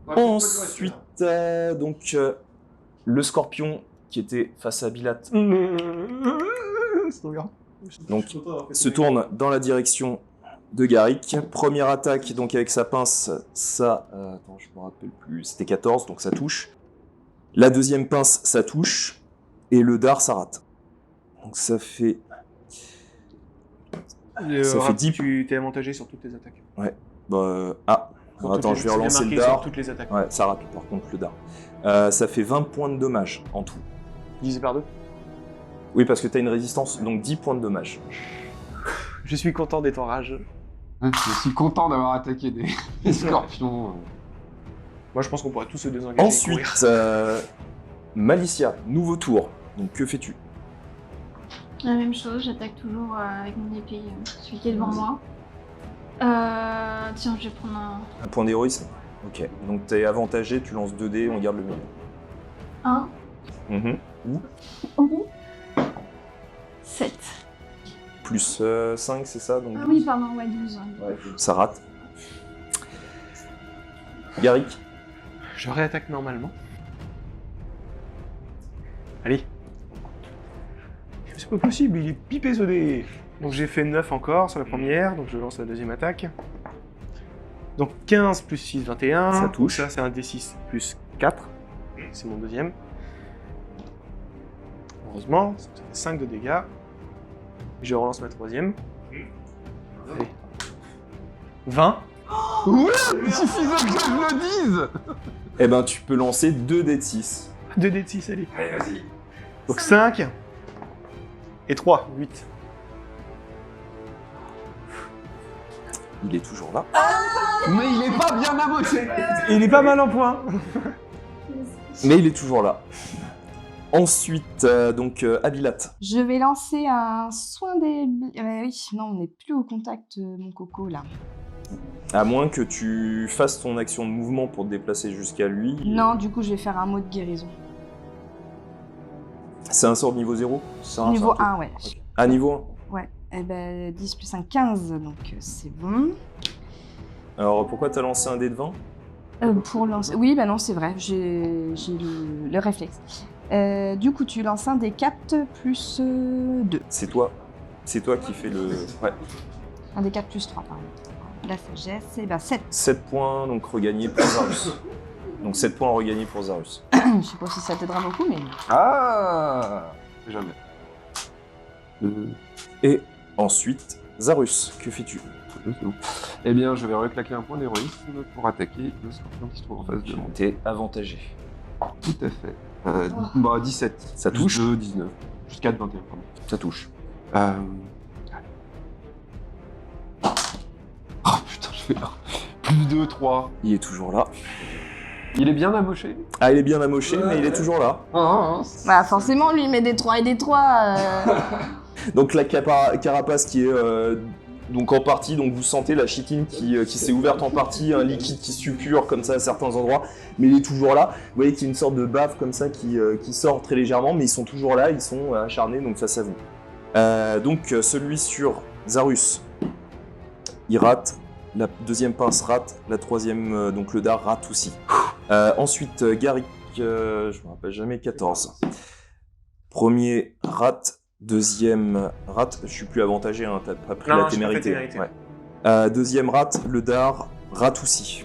Ensuite, le scorpion qui était face à Bilat, C'est trop bien. donc se tourne dans la direction de Garrick. Première attaque, donc avec sa pince, ça... attends, je me rappelle plus, c'était 14, donc ça touche. La deuxième pince, ça touche. Et le dard, ça rate. Donc ça fait... Ça fait 10. Tu t'es avantagé sur toutes tes attaques. Attends, je vais relancer le marqué dard. sur toutes les attaques. Ouais, ça rate par contre le dard. Ça fait 20 points de dommage en tout. Divisé par 2. Oui, parce que t'as une résistance, donc 10 points de dommage. Je suis content d'être en rage. Je suis content d'avoir attaqué des scorpions. Moi, je pense qu'on pourrait tous se désengager. et courir. Ensuite, Malicia, nouveau tour. Donc que fais-tu? La même chose, j'attaque toujours avec mon épée, celui qui est devant moi. Tiens, je vais prendre Un point d'héroïsme. Ok, donc t'es avantagé, tu lances 2 dés, on garde le milieu. un. Mhm. 7. Plus 5, c'est ça donc Ah oui, pardon, ouais, 12. Ouais, ça rate. Garrick, Je réattaque normalement. Allez. C'est pas possible, il est pipé ce dé. Donc j'ai fait 9 encore sur la première, donc je lance la deuxième attaque. Donc 15 plus 6, 21. Ça touche. Ça c'est un D6 plus 4. C'est mon deuxième. Heureusement, ça fait 5 de dégâts. Je relance ma troisième. Allez. 20. Ouais, il suffisait que je le dise. eh ben tu peux lancer 2 dés de 6. 2 dés de 6, allez. Donc 5. Et 3, 8. Il est toujours là. Mais il est pas bien amoché. Il est pas mal en point. Mais il est toujours là. Ensuite, Abilat. Je vais lancer un soin des... oui, non, on n'est plus au contact, mon coco, là. À moins que tu fasses ton action de mouvement pour te déplacer jusqu'à lui. Non, du coup, je vais faire un mot de guérison. C'est un sort de niveau 0 C'est un Niveau sort, 1, ouais. Ok. Ah, niveau Ouais, eh ben 10 plus 1, 15, donc c'est bon. 1. Alors pourquoi t'as lancé un dé de 20 Pour lancer... Oui, bah non, c'est vrai, j'ai le réflexe. Du coup, tu lances un des 4 plus 2. C'est toi. C'est toi qui fais le... Ouais. Un des 4 plus 3, pardon. La sagesse, et ben 7. 7 points, donc regagnés pour Zarus. Donc 7 points regagnés pour Zarus. Je sais pas si ça t'aidera beaucoup, mais... Ah, jamais. Et ensuite, Zarus, que fais-tu? Eh bien, je vais reclaquer un point d'héroïsme pour attaquer le scorpion qui se trouve en face de moi. T'es avantagé. Tout à fait. 17. Ça Plus touche 2, 19. Plus 4, 21, pardon. Ça touche. Oh putain, je fais plus 2, 3. Il est toujours là. Il est bien amoché. Ah, il est bien amoché, mais il est toujours là. Bah forcément, lui, il met des 3 et des 3. Donc la carapace qui est donc en partie, donc vous sentez la chitine qui s'est ouverte en partie, un liquide qui suppure comme ça à certains endroits, mais il est toujours là. Vous voyez qu'il y a une sorte de bave comme ça qui sort très légèrement, mais ils sont toujours là, ils sont acharnés donc face à vous. Donc celui sur Zarus, il rate, la deuxième pince rate, la troisième, donc le dard rate aussi. Ensuite Garrick, je me rappelle jamais, 14. Premier rate, deuxième rate, je suis plus avantagé, hein, t'as pas pris Non, la non, j'ai pas fait témérité. témérité. Ouais. Deuxième rate, le dard rate aussi.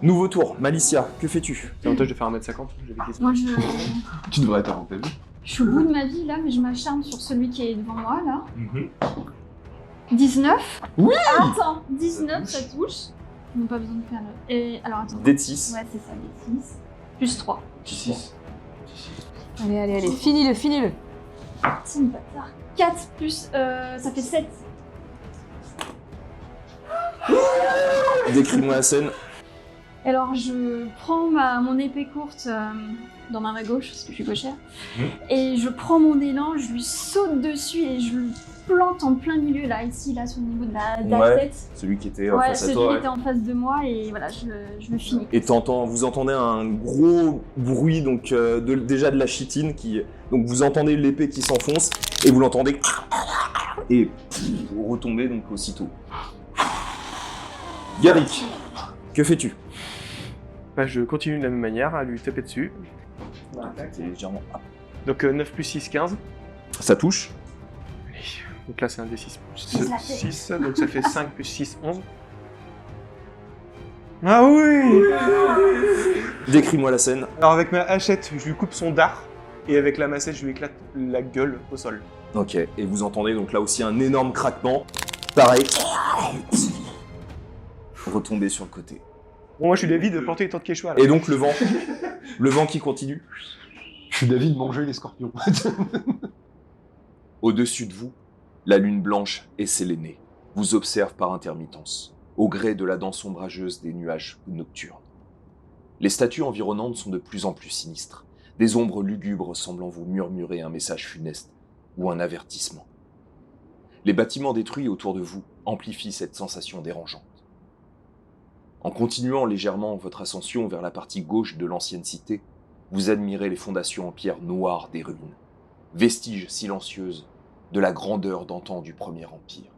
Nouveau tour, Malicia, que fais-tu? C'est l'avantage de faire 1m50. Moi, Tu devrais être avantagé. je suis au bout de ma vie là, mais je m'acharne sur celui qui est devant moi là. 19. Oui. Attends, 19, ça touche. On n'a pas besoin de faire le. Et alors attends. D6. Ouais, c'est ça, D6. Plus 3. 6. Allez, finis-le. C'est une bâtard. 4 plus. Ça fait 7. Décris-moi la scène. Alors je prends mon épée courte dans ma main gauche, parce que je suis gauchère, et je prends mon élan, je lui saute dessus et je le plante en plein milieu, là, ici, là, sur le niveau de la Ouais, tête. celui qui était Ouais, face à celui toi. qui Ouais. était en face de moi, et voilà, je le finis. Et vous entendez un gros bruit donc déjà de la chitine donc vous entendez l'épée qui s'enfonce et vous l'entendez et vous retombez donc aussitôt. Garrick, que fais-tu? Bah, je continue de la même manière à lui taper dessus. C'est légèrement. Donc 9 plus 6, 15. Ça touche. Allez. Donc là c'est un D6 Vise la plus tête. 6, donc ça fait 5 plus 6, 11. Ah oui! Décris-moi la scène. Alors avec ma hachette, je lui coupe son dard, et avec la massette, je lui éclate la gueule au sol. Ok, et vous entendez donc là aussi un énorme craquement. Pareil. Retomber sur le côté. Bon, moi je suis d'avis de planter les temps de Quechua. Et donc le vent qui continue. Je suis d'avis de manger les scorpions. Au-dessus de vous, la lune blanche et Sélénée vous observe par intermittence, au gré de la danse ombrageuse des nuages nocturnes. Les statues environnantes sont de plus en plus sinistres, des ombres lugubres semblant vous murmurer un message funeste ou un avertissement. Les bâtiments détruits autour de vous amplifient cette sensation dérangeante. En continuant légèrement votre ascension vers la partie gauche de l'ancienne cité, vous admirez les fondations en pierre noire des ruines, vestiges silencieuses de la grandeur d'antan du Premier Empire.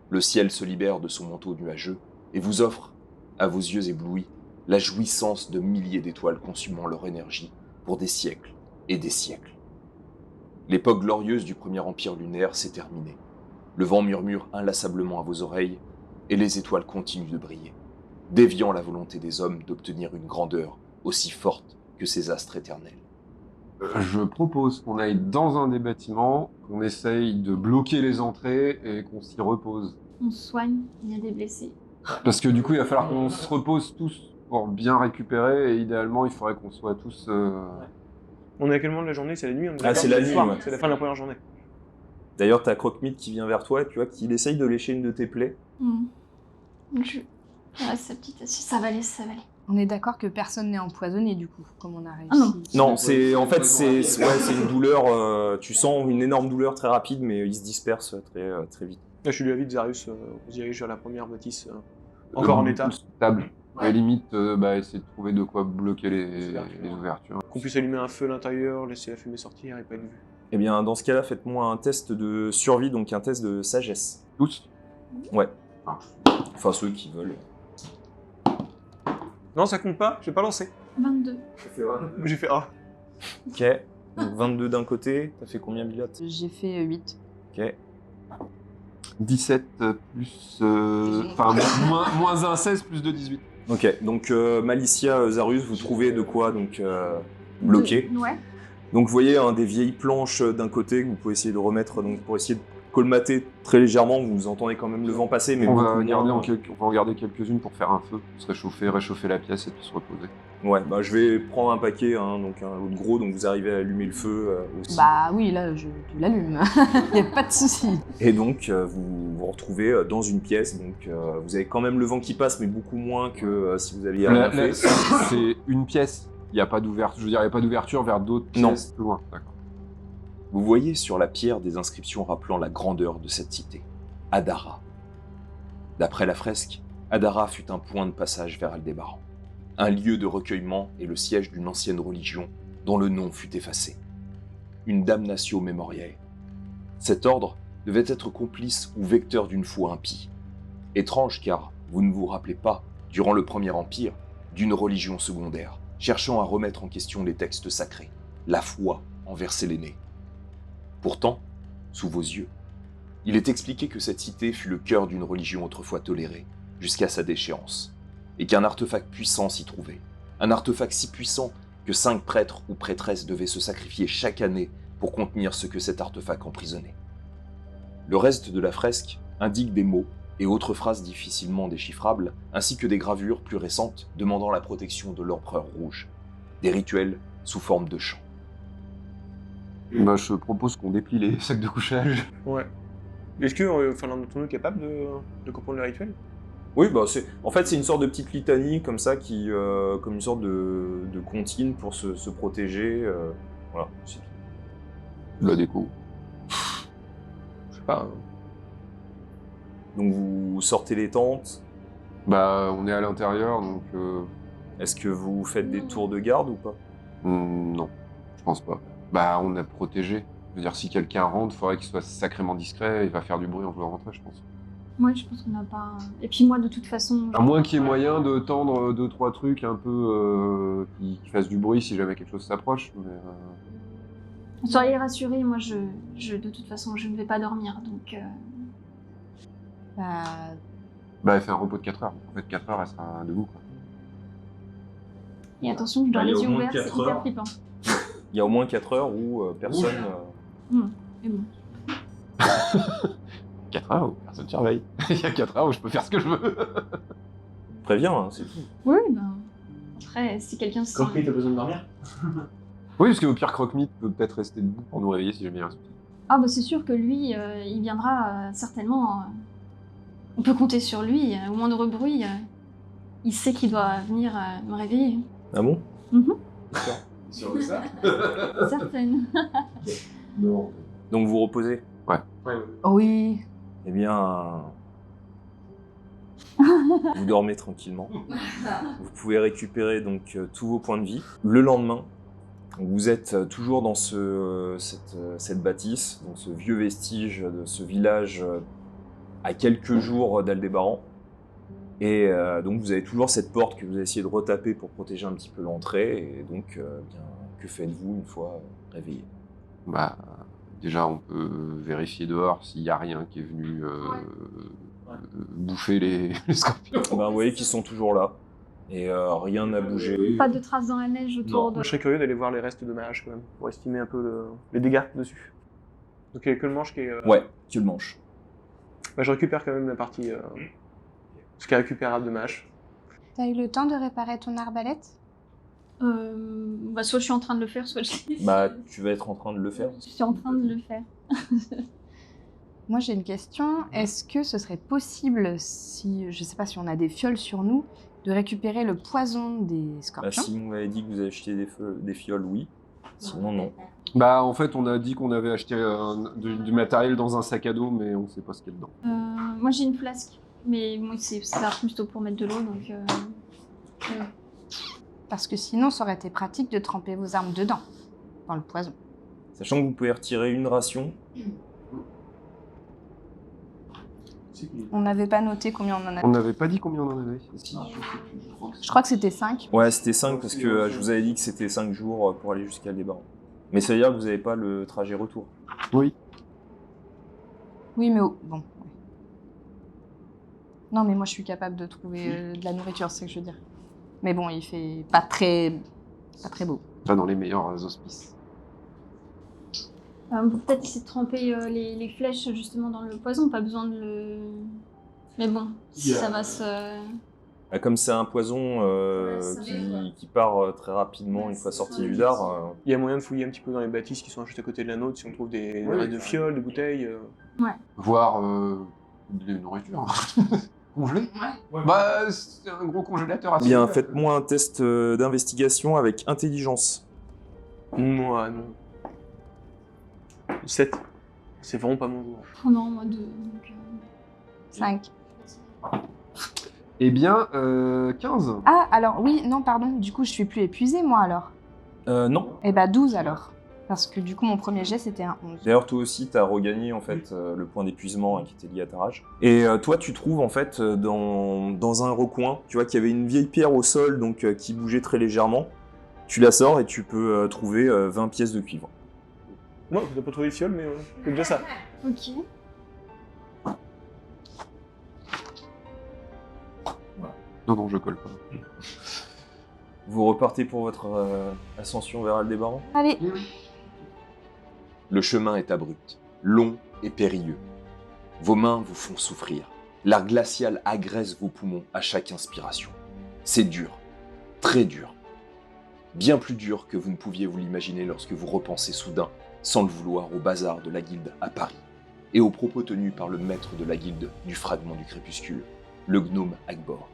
Le ciel se libère de son manteau nuageux et vous offre, à vos yeux éblouis, la jouissance de milliers d'étoiles consumant leur énergie pour des siècles et des siècles. L'époque glorieuse du Premier Empire lunaire s'est terminée. Le vent murmure inlassablement à vos oreilles et les étoiles continuent de briller, déviant la volonté des hommes d'obtenir une grandeur aussi forte que ces astres éternels. Je propose qu'on aille dans un des bâtiments, qu'on essaye de bloquer les entrées et qu'on s'y repose. On se soigne, il y a des blessés. Parce que du coup, il va falloir qu'on se repose tous pour bien récupérer et idéalement, il faudrait qu'on soit tous... On est à quel moment de la journée? C'est la nuit? On est Ah, d'accord? c'est la le nuit, soir, ouais. C'est la fin de la première journée. D'ailleurs, t'as Croque-Mite qui vient vers toi et tu vois qu'il essaye de lécher une de tes plaies. Ouais, sa petite assiette, ça va aller, ça va aller. On est d'accord que personne n'est empoisonné du coup, comme on a réussi. Ah non. Non, c'est une douleur. Tu sens une énorme douleur très rapide, mais il se disperse très vite. Là, je suis d'avis de Zarus, on se dirige vers la première bâtisse, encore en état. Stable. À la limite, essayer de trouver de quoi bloquer les ouvertures. Qu'on puisse allumer un feu à l'intérieur, laisser la fumée sortir et pas être vu. Eh bien, dans ce cas-là, faites-moi un test de survie, donc un test de sagesse. Tous. Ouais. Enfin, ceux qui veulent. Non, ça compte pas, j'ai pas lancé. 22. J'ai fait A. Ok. Donc 22 d'un côté. T'as fait combien, Bilat? J'ai fait 8. Ok. 17 plus... moins 1, 16 plus 2, 18. Ok. Donc, Malicia, Zarus, vous trouvez de quoi donc bloquer. Ouais. Donc vous voyez des vieilles planches d'un côté que vous pouvez essayer de remettre donc, pour essayer de colmater très légèrement. Vous entendez quand même le vent passer, mais On va beaucoup garder moins. on va en garder quelques-unes pour faire un feu, se réchauffer la pièce et puis se reposer. Ouais, bah je vais prendre un paquet, donc un lot de gros, donc vous arrivez à allumer le feu aussi. Bah oui, là, tu l'allumes. Y a pas de souci. Et donc vous vous retrouvez dans une pièce, donc vous avez quand même le vent qui passe, mais beaucoup moins que si vous aviez rien fait. C'est une pièce, il n'y a pas d'ouverture, je veux dire, il n'y a pas d'ouverture vers d'autres Non. pièces plus loin. D'accord. Vous voyez sur la pierre des inscriptions rappelant la grandeur de cette cité, Adara. D'après la fresque, Adara fut un point de passage vers Aldébaran, un lieu de recueillement et le siège d'une ancienne religion dont le nom fut effacé. Une damnatio memoriae. Cet ordre devait être complice ou vecteur d'une foi impie. Étrange car vous ne vous rappelez pas, durant le Premier Empire, d'une religion secondaire, cherchant à remettre en question les textes sacrés, la foi envers Séléné. Pourtant, sous vos yeux, il est expliqué que cette cité fut le cœur d'une religion autrefois tolérée, jusqu'à sa déchéance, et qu'un artefact puissant s'y trouvait. Un artefact si puissant que 5 prêtres ou prêtresses devaient se sacrifier chaque année pour contenir ce que cet artefact emprisonnait. Le reste de la fresque indique des mots et autres phrases difficilement déchiffrables, ainsi que des gravures plus récentes demandant la protection de l'empereur rouge, des rituels sous forme de chants. Bah, je propose qu'on déplie les sacs de couchage. Ouais. Est-ce que l'un d'entre nous est capable de comprendre le rituel? Oui, bah en fait, c'est une sorte de petite litanie comme ça, comme une sorte de comptine pour se protéger. Voilà, c'est tout. La déco. Je sais pas. Donc vous sortez les tentes. Bah, on est à l'intérieur, donc... Est-ce que vous faites des tours de garde ou pas? non, je pense pas. Bah, on a protégé. Je veux dire, si quelqu'un rentre, il faudrait qu'il soit sacrément discret, il va faire du bruit en voulant rentrer, je pense. Ouais, je pense qu'on n'a pas... Et puis moi, de toute façon... À moins qu'il y ait moyen de tendre 2-3 trucs un peu qui fassent du bruit si jamais quelque chose s'approche. Mais, Soyez rassurés, moi, de toute façon, je ne vais pas dormir, donc... Bah, Bah, elle fait un repos de 4 heures. En fait, 4 heures, elle sera debout, quoi. Et attention, je dors Bah, il y les a yeux au moins ouverts, c'est 4 hyper heures. flippant. Il y a au moins 4 heures où personne... Et bon. 4 heures où personne ne surveille. Il y a 4 heures où je peux faire ce que je veux. Préviens, hein, c'est tout. Oui, ben... Après, si quelqu'un se sent... Croquis, t'as besoin de dormir? Oui, parce qu'au pire, Croque-Mythe peut peut-être rester debout pour nous réveiller si jamais il y a un souci. Ah bah c'est sûr que lui, il viendra certainement... on peut compter sur lui, au moindre bruit, il sait qu'il doit venir me réveiller. Ah bon? Sûr de ça? Certaine. Non. Donc vous reposez? oui. Eh bien... vous dormez tranquillement. Vous pouvez récupérer donc tous vos points de vie. Le lendemain, vous êtes toujours dans cette bâtisse, donc ce vieux vestige de ce village à quelques jours d'Aldébaran. Et donc vous avez toujours cette porte que vous avez essayé de retaper pour protéger un petit peu l'entrée. Et donc, bien, que faites-vous une fois réveillé? Bah, déjà, on peut vérifier dehors s'il n'y a rien qui est venu bouffer les scorpions. Ben, vous voyez qu'ils sont toujours là. Et rien n'a bougé. Pas de traces dans la neige autour de... Je serais curieux d'aller voir les restes de ma hache quand même, pour estimer un peu les dégâts dessus. Donc il n'y a que le manche qui est... Ouais, que le manche. Bah, je récupère quand même la partie... ce qui est récupérable de ma hache. T'as eu le temps de réparer ton arbalète? Bah soit je suis en train de le faire, soit je l'ai... Bah, tu vas être en train de le faire. Je suis en train de le faire. Moi j'ai une question. Est-ce que ce serait possible, si je sais pas si on a des fioles sur nous, de récupérer le poison des Bah, scorpions? si vous m'avez dit que vous avez acheté des fioles, oui. Sinon, non. Bah, en fait, on a dit qu'on avait acheté du matériel dans un sac à dos, mais on sait pas ce qu'il y a dedans. Moi j'ai une flasque, mais moi ça sert plutôt pour mettre de l'eau, donc... Parce que sinon ça aurait été pratique de tremper vos armes dedans, dans le poison. Sachant que vous pouvez retirer une ration. On n'avait pas noté combien on en avait. On n'avait pas dit combien on en avait. Si, Je crois que c'était 5. Ouais, c'était 5 parce que je vous avais dit que c'était 5 jours pour aller jusqu'à Aldébaran. Mais ça veut dire que vous n'avez pas le trajet retour. Oui. Oui, mais bon. Ouais. Non, mais moi je suis capable de trouver de la nourriture, c'est ce que je veux dire. Mais bon, il fait pas très beau. Pas dans les meilleurs auspices. On peut peut-être essayer de tremper les flèches justement dans le poison, pas besoin de le... Mais bon, ça va se... Bah, comme c'est un poison qui part très rapidement une fois sorti du dard. Il y a moyen de fouiller un petit peu dans les bâtisses qui sont juste à côté de la nôtre, si on trouve des restes de fioles, des bouteilles. Voire de nourriture. Congelée. Bah, c'est un gros congélateur à Bien, faites-moi un test d'investigation avec intelligence. Moi, non. 7. C'est vraiment pas mon jour. Oh non, moi 2. Donc, 5. Eh bien, 15. Ah, alors oui, non, pardon, du coup, je suis plus épuisée, moi, alors. Non. Eh bah 12, alors. Parce que du coup, mon premier jet, c'était un 11. D'ailleurs, toi aussi, t'as regagné en fait le point d'épuisement qui était lié à ta rage. Et toi, tu trouves en fait dans un recoin, tu vois qu'il y avait une vieille pierre au sol, donc qui bougeait très légèrement. Tu la sors et tu peux trouver 20 pièces de cuivre. Non, je n'ai pas trouvé les fioles, mais c'est déjà ça. ok. Non, je colle pas. Vous repartez pour votre ascension vers Aldébaran. Allez, Le chemin est abrupt, long et périlleux. Vos mains vous font souffrir. L'air glacial agresse vos poumons à chaque inspiration. C'est dur, très dur. Bien plus dur que vous ne pouviez vous l'imaginer lorsque vous repensez soudain, sans le vouloir, au bazar de la guilde à Paris, et aux propos tenus par le maître de la guilde du fragment du crépuscule, le gnome Agbor.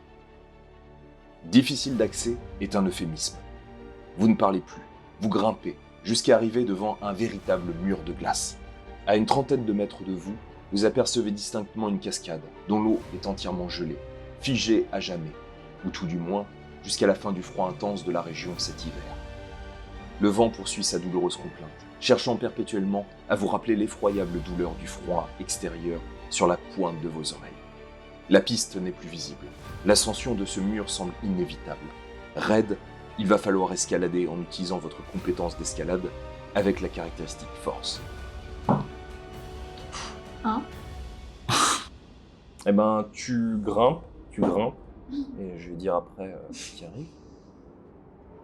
Difficile d'accès est un euphémisme. Vous ne parlez plus, vous grimpez, jusqu'à arriver devant un véritable mur de glace. À une trentaine de mètres de vous, vous apercevez distinctement une cascade, dont l'eau est entièrement gelée, figée à jamais, ou tout du moins, jusqu'à la fin du froid intense de la région cet hiver. Le vent poursuit sa douloureuse complainte, cherchant perpétuellement à vous rappeler l'effroyable douleur du froid extérieur sur la pointe de vos oreilles. La piste n'est plus visible. L'ascension de ce mur semble inévitable. Raide, il va falloir escalader en utilisant votre compétence d'escalade avec la caractéristique force. Eh ben, tu grimpes, et je vais dire après ce qui arrive.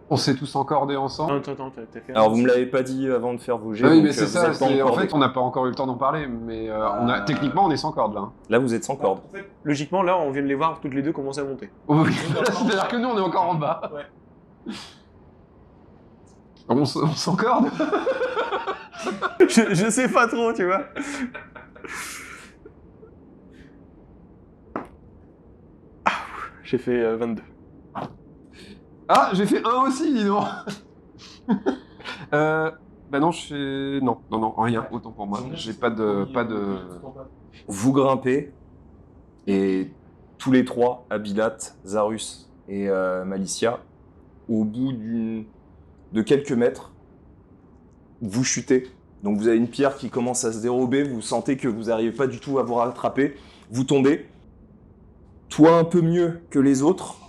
On s'est tous encordés ensemble. Attends, t'as fait Alors, vous me l'avez pas dit avant de faire vos jets. Ah oui, donc, mais c'est vous ça, êtes pas en encordés. fait, on n'a pas encore eu le temps d'en parler, mais techniquement, on est sans corde, là. Là, vous êtes sans corde. En fait, logiquement, là, on vient de les voir toutes les deux commencer à monter. Oui. C'est-à-dire que nous, on est encore en bas. Ouais. On s'encorde. je sais pas trop, tu vois. Ah, j'ai fait 22. Ah, j'ai fait 1 aussi, dis donc. Bah non, je fais... Non, rien, autant pour moi. J'ai pas de... Vous grimpez, et tous les trois, Abilat, Zarus et Malicia, au bout de quelques mètres, vous chutez. Donc vous avez une pierre qui commence à se dérober, vous sentez que vous n'arrivez pas du tout à vous rattraper, vous tombez. Toi un peu mieux que les autres,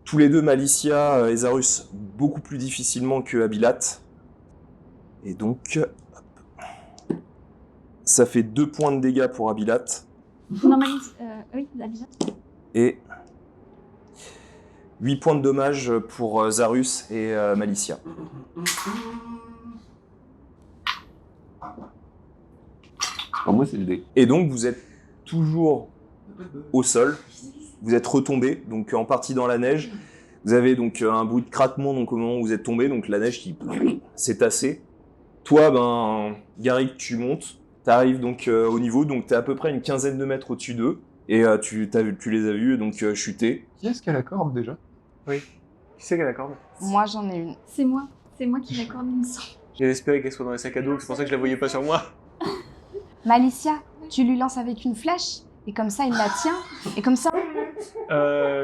tous les deux, Malicia et Zarus, beaucoup plus difficilement que Abilat. Et donc, hop, ça fait 2 points de dégâts pour Abilat. Normalise. Oui, Abilat. Et 8 points de dommages pour Zarus et Malicia. Alors moi, c'est le dé. Et donc, vous êtes toujours au sol. Vous êtes retombé, donc en partie dans la neige. Vous avez donc un bruit de craquement donc, au moment où vous êtes tombé, donc la neige qui s'est tassée. Toi, Garrick, tu montes. Tu arrives donc au niveau, donc tu es à peu près une quinzaine de mètres au-dessus d'eux. Et tu les as vus donc chuter. Qui est-ce qui a la corde, déjà? Oui. Qui c'est qui a la corde? moi, j'en ai une. C'est moi qui l'accorde, il me semble. J'ai espéré qu'elle soit dans les sacs à dos, c'est pour ça que je la voyais pas sur moi. Malicia, tu lui lances avec une flèche, et comme ça, il la tient, et comme ça...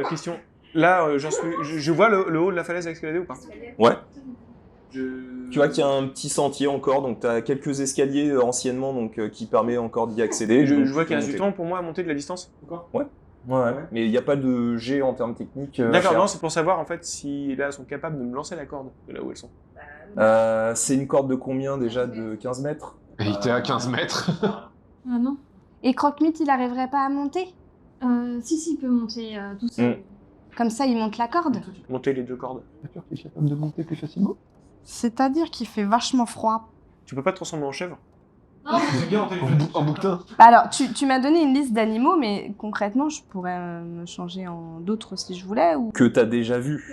Question. Là, je vois le haut de la falaise à escalader ou pas? Ouais. Tu vois qu'il y a un petit sentier encore, donc tu as quelques escaliers anciennement donc, qui permet encore d'y accéder. Je Donc, vois tu qu'il peux reste du monter. temps pour moi à monter de la distance. Ouais. Mais il n'y a pas de jet en termes techniques. à D'accord, faire. non, c'est pour savoir en fait si là elles sont capables de me lancer la corde de là où elles sont. C'est une corde de combien déjà? De 15 mètres? Et il était à 15 mètres. Ah non. Et Croque-Mite, il arriverait pas à monter? Si, il peut monter tout seul. Comme ça, il monte la corde. Monter les 2 cordes. T'as peur qu'il est capable de monter plus facilement? C'est-à-dire qu'il fait vachement froid. Tu peux pas te transformer en chèvre? En bouquetin. Bah alors, tu m'as donné une liste d'animaux, mais concrètement, je pourrais me changer en d'autres si je voulais, ou... Que tu as déjà vu.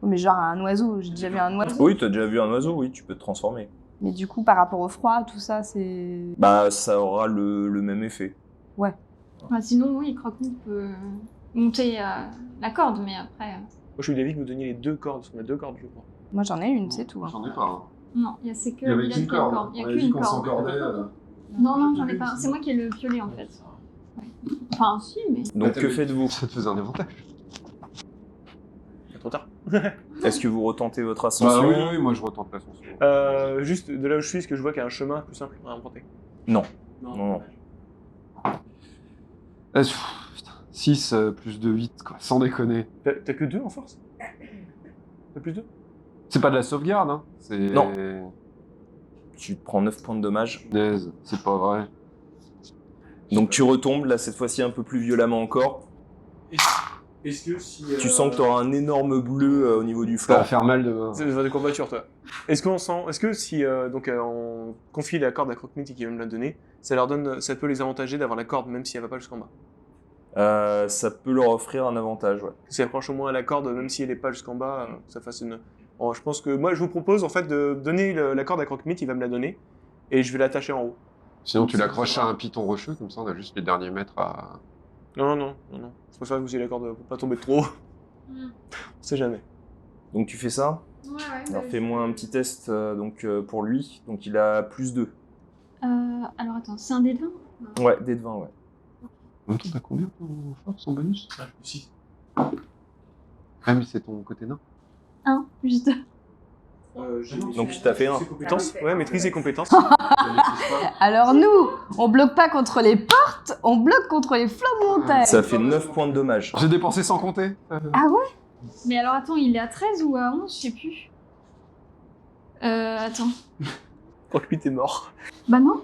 Mais genre un oiseau, j'ai déjà vu un oiseau. Oui, tu as déjà vu un oiseau, oui, tu peux te transformer. Mais du coup, par rapport au froid, tout ça, c'est... Bah, ça aura le même effet. Enfin, sinon, oui, Croque-Mite peut monter la corde, mais après... Moi je suis d'avis que vous donniez les 2 cordes, parce qu'on a 2 cordes je crois. Moi, j'en ai une, c'est tout. hein. J'en ai pas. Non, il y a c'est que. Il y avait a qu'une corde. Il y a On avait dit qu'une qu'on corde. s'encordait. Non, j'en ai pas. C'est moi qui ai le piolet en fait. Ouais. Enfin, si, mais. Donc que faites-vous? Ça te faisait un avantage. Trop tard. Est-ce que vous retentez votre Bah ascension? oui, moi je retente l'ascension. Juste de là où je suis, est-ce que je vois qu'il y a un chemin plus simple à emprunter? Non. Non. 6 plus de 8, quoi, sans déconner. T'as que 2 en force? T'as plus 2? C'est pas de la sauvegarde, hein. C'est. Non. Tu te prends 9 points de dommage. Punaise, c'est pas vrai. Donc tu retombes, là cette fois-ci un peu plus violemment encore. Est-ce que si. Tu sens que tu auras un énorme bleu au niveau du Ça va flanc. faire mal de. C'est des courbatures, toi. Est-ce que si on confie la corde à Croque-Midi et qu'ils veulent me la donner, ça peut les avantager d'avoir la corde même si elle va pas jusqu'en bas? Ça peut leur offrir un avantage, ouais. Si elle approche au moins à la corde, même si elle est pas jusqu'en bas, que ça fasse une. Bon, je pense que moi je vous propose en fait de donner la corde à Croque-Midi, il va me la donner et je vais l'attacher en haut. Sinon, tu l'accroches à un piton rocheux, comme ça on a juste les derniers mètres à. Non. Je préfère que vous ayez la corde pour pas tomber de trop haut. Mm. On sait jamais. Donc tu fais ça. Ouais. Alors fais-moi un petit test pour lui. Donc il a plus 2. Alors attends, c'est un dé de 20? Ouais, dé de 20, ouais. En même temps, t'as combien en force en bonus? 6. Ah, mais c'est ton côté nain. 1 plus 2. Donc tu t'as fait 1. Compétences? Ouais, maîtrise et compétences. Alors nous, on bloque pas contre les portes, on bloque contre les flots de montagne. Ça fait 9 points de dommage. J'ai dépensé sans compter. Ah ouais? Mais alors attends, il est à 13 ou à 11? Je sais plus. Attends. Croque-Midi est mort. Bah non.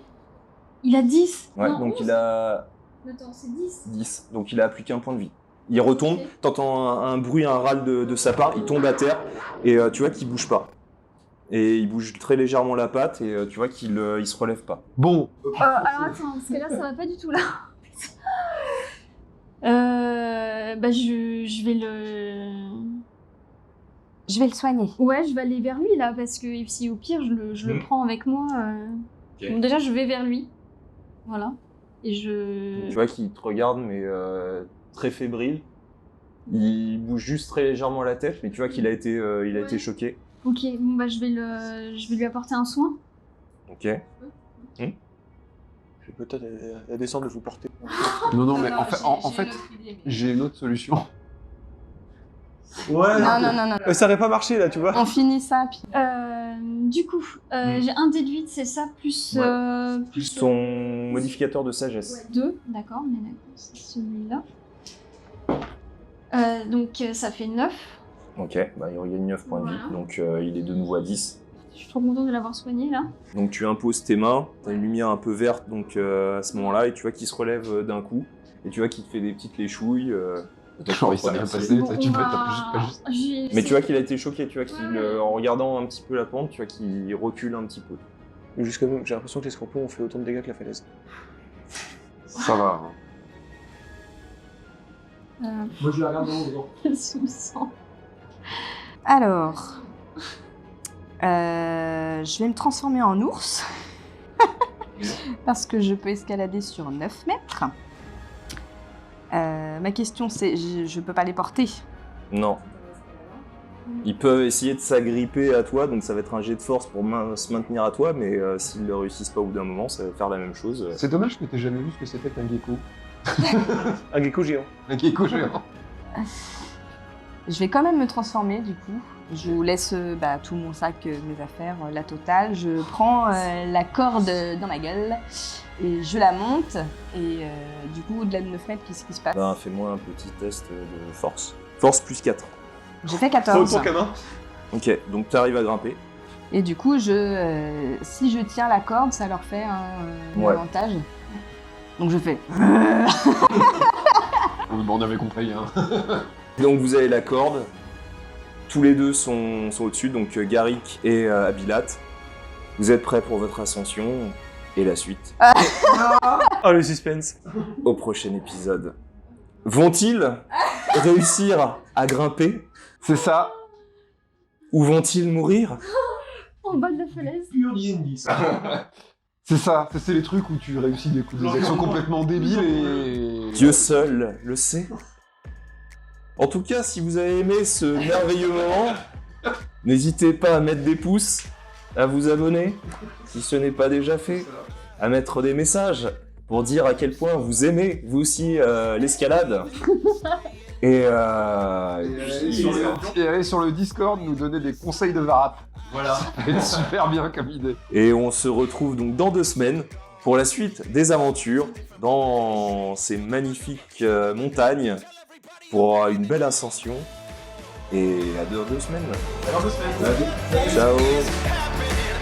Il a 10. Ouais, Non, donc 11. il a Attends, c'est 10. 10. Donc il a plus qu'un point de vie. Il retombe, t'entends un bruit, un râle de sa part, il tombe à terre et tu vois qu'il bouge pas. Et il bouge très légèrement la patte et tu vois qu'il il se relève pas. Bon, Alors attends, parce que là ça va pas du tout là. Bah je vais le. Je vais le soigner. Ouais, je vais aller vers lui là parce que si au pire je le prends avec moi. Ok. Donc déjà je vais vers lui. Voilà. Et Tu je. vois qu'il te regarde mais très fébrile. Il bouge juste très légèrement la tête mais tu vois qu'il a été, été choqué. Ok, bon bah je vais lui apporter un soin. Ok. Je vais peut-être la descendre de vous porter. non, mais en fait, j'ai une autre solution. Ouais. Non. Ça aurait pas marché là, tu vois. On finit ça, puis... Du coup, j'ai un déduit, c'est ça, plus. Plus ton modificateur de sagesse. 2, d'accord, on est d'accord, c'est celui-là. Donc ça fait 9. Ok, bah il regagne 9 points de vie, Voilà. donc il est de nouveau à 10. Je suis trop contente de l'avoir soigné là. Donc tu imposes tes mains, t'as une lumière un peu verte donc à ce moment-là, et tu vois qu'il se relève d'un coup, et tu vois qu'il te fait des petites léchouilles. Genre, il s'est rien passé, Bon, tu on peux va- pas juste. Mais tu vois qu'il a été choqué, tu vois qu'il, Ouais. en regardant un petit peu la pente, tu vois qu'il recule un petit peu. Jusqu'à nous, j'ai l'impression que les scorpions ont fait autant de dégâts que la falaise. Ça va. hein. Moi je la regarde dans le sous le sang. Alors... je vais me transformer en ours. Parce que je peux escalader sur 9 mètres. Ma question c'est, je peux pas les porter. Non. Ils peuvent essayer de s'agripper à toi, donc ça va être un jet de force pour se maintenir à toi, mais s'ils ne réussissent pas au bout d'un moment, ça va faire la même chose. C'est dommage que t'aies jamais vu ce que c'était qu'un gecko. Un gecko géant. Un gecko géant. Je vais quand même me transformer du coup. Je vous laisse tout mon sac, mes affaires, la totale. Je prends la corde dans ma gueule et je la monte. Et du coup, au-delà de 9 mètres, qu'est-ce qui se passe? Ben, fais-moi un petit test de force. Force plus 4. J'ai fait 14. Ok, donc tu arrives à grimper. Et du coup, si je tiens la corde, ça leur fait un Ouais. avantage. Donc je fais... Bon, on avait compris, hein. Donc vous avez la corde. Tous les deux sont au-dessus, donc Garrick et Abilat. Vous êtes prêts pour votre ascension et la suite Oh le suspense. au prochain épisode. Vont-ils réussir à grimper C'est ça. ou vont-ils mourir? En bas de la falaise. C'est ça. C'est les trucs où tu réussis des actions complètement débiles et. Dieu seul le sait. En tout cas, si vous avez aimé ce merveilleux moment, n'hésitez pas à mettre des pouces, à vous abonner, si ce n'est pas déjà fait, à mettre des messages pour dire à quel point vous aimez, vous aussi, l'escalade. Et aller sur le Discord, nous donner des conseils de Varap. Voilà. Ça va être super bien comme idée. Et on se retrouve donc dans 2 semaines pour la suite des aventures dans ces magnifiques montagnes pour une belle ascension. Et à 2 semaines. Alors 2 semaines. Ciao. happening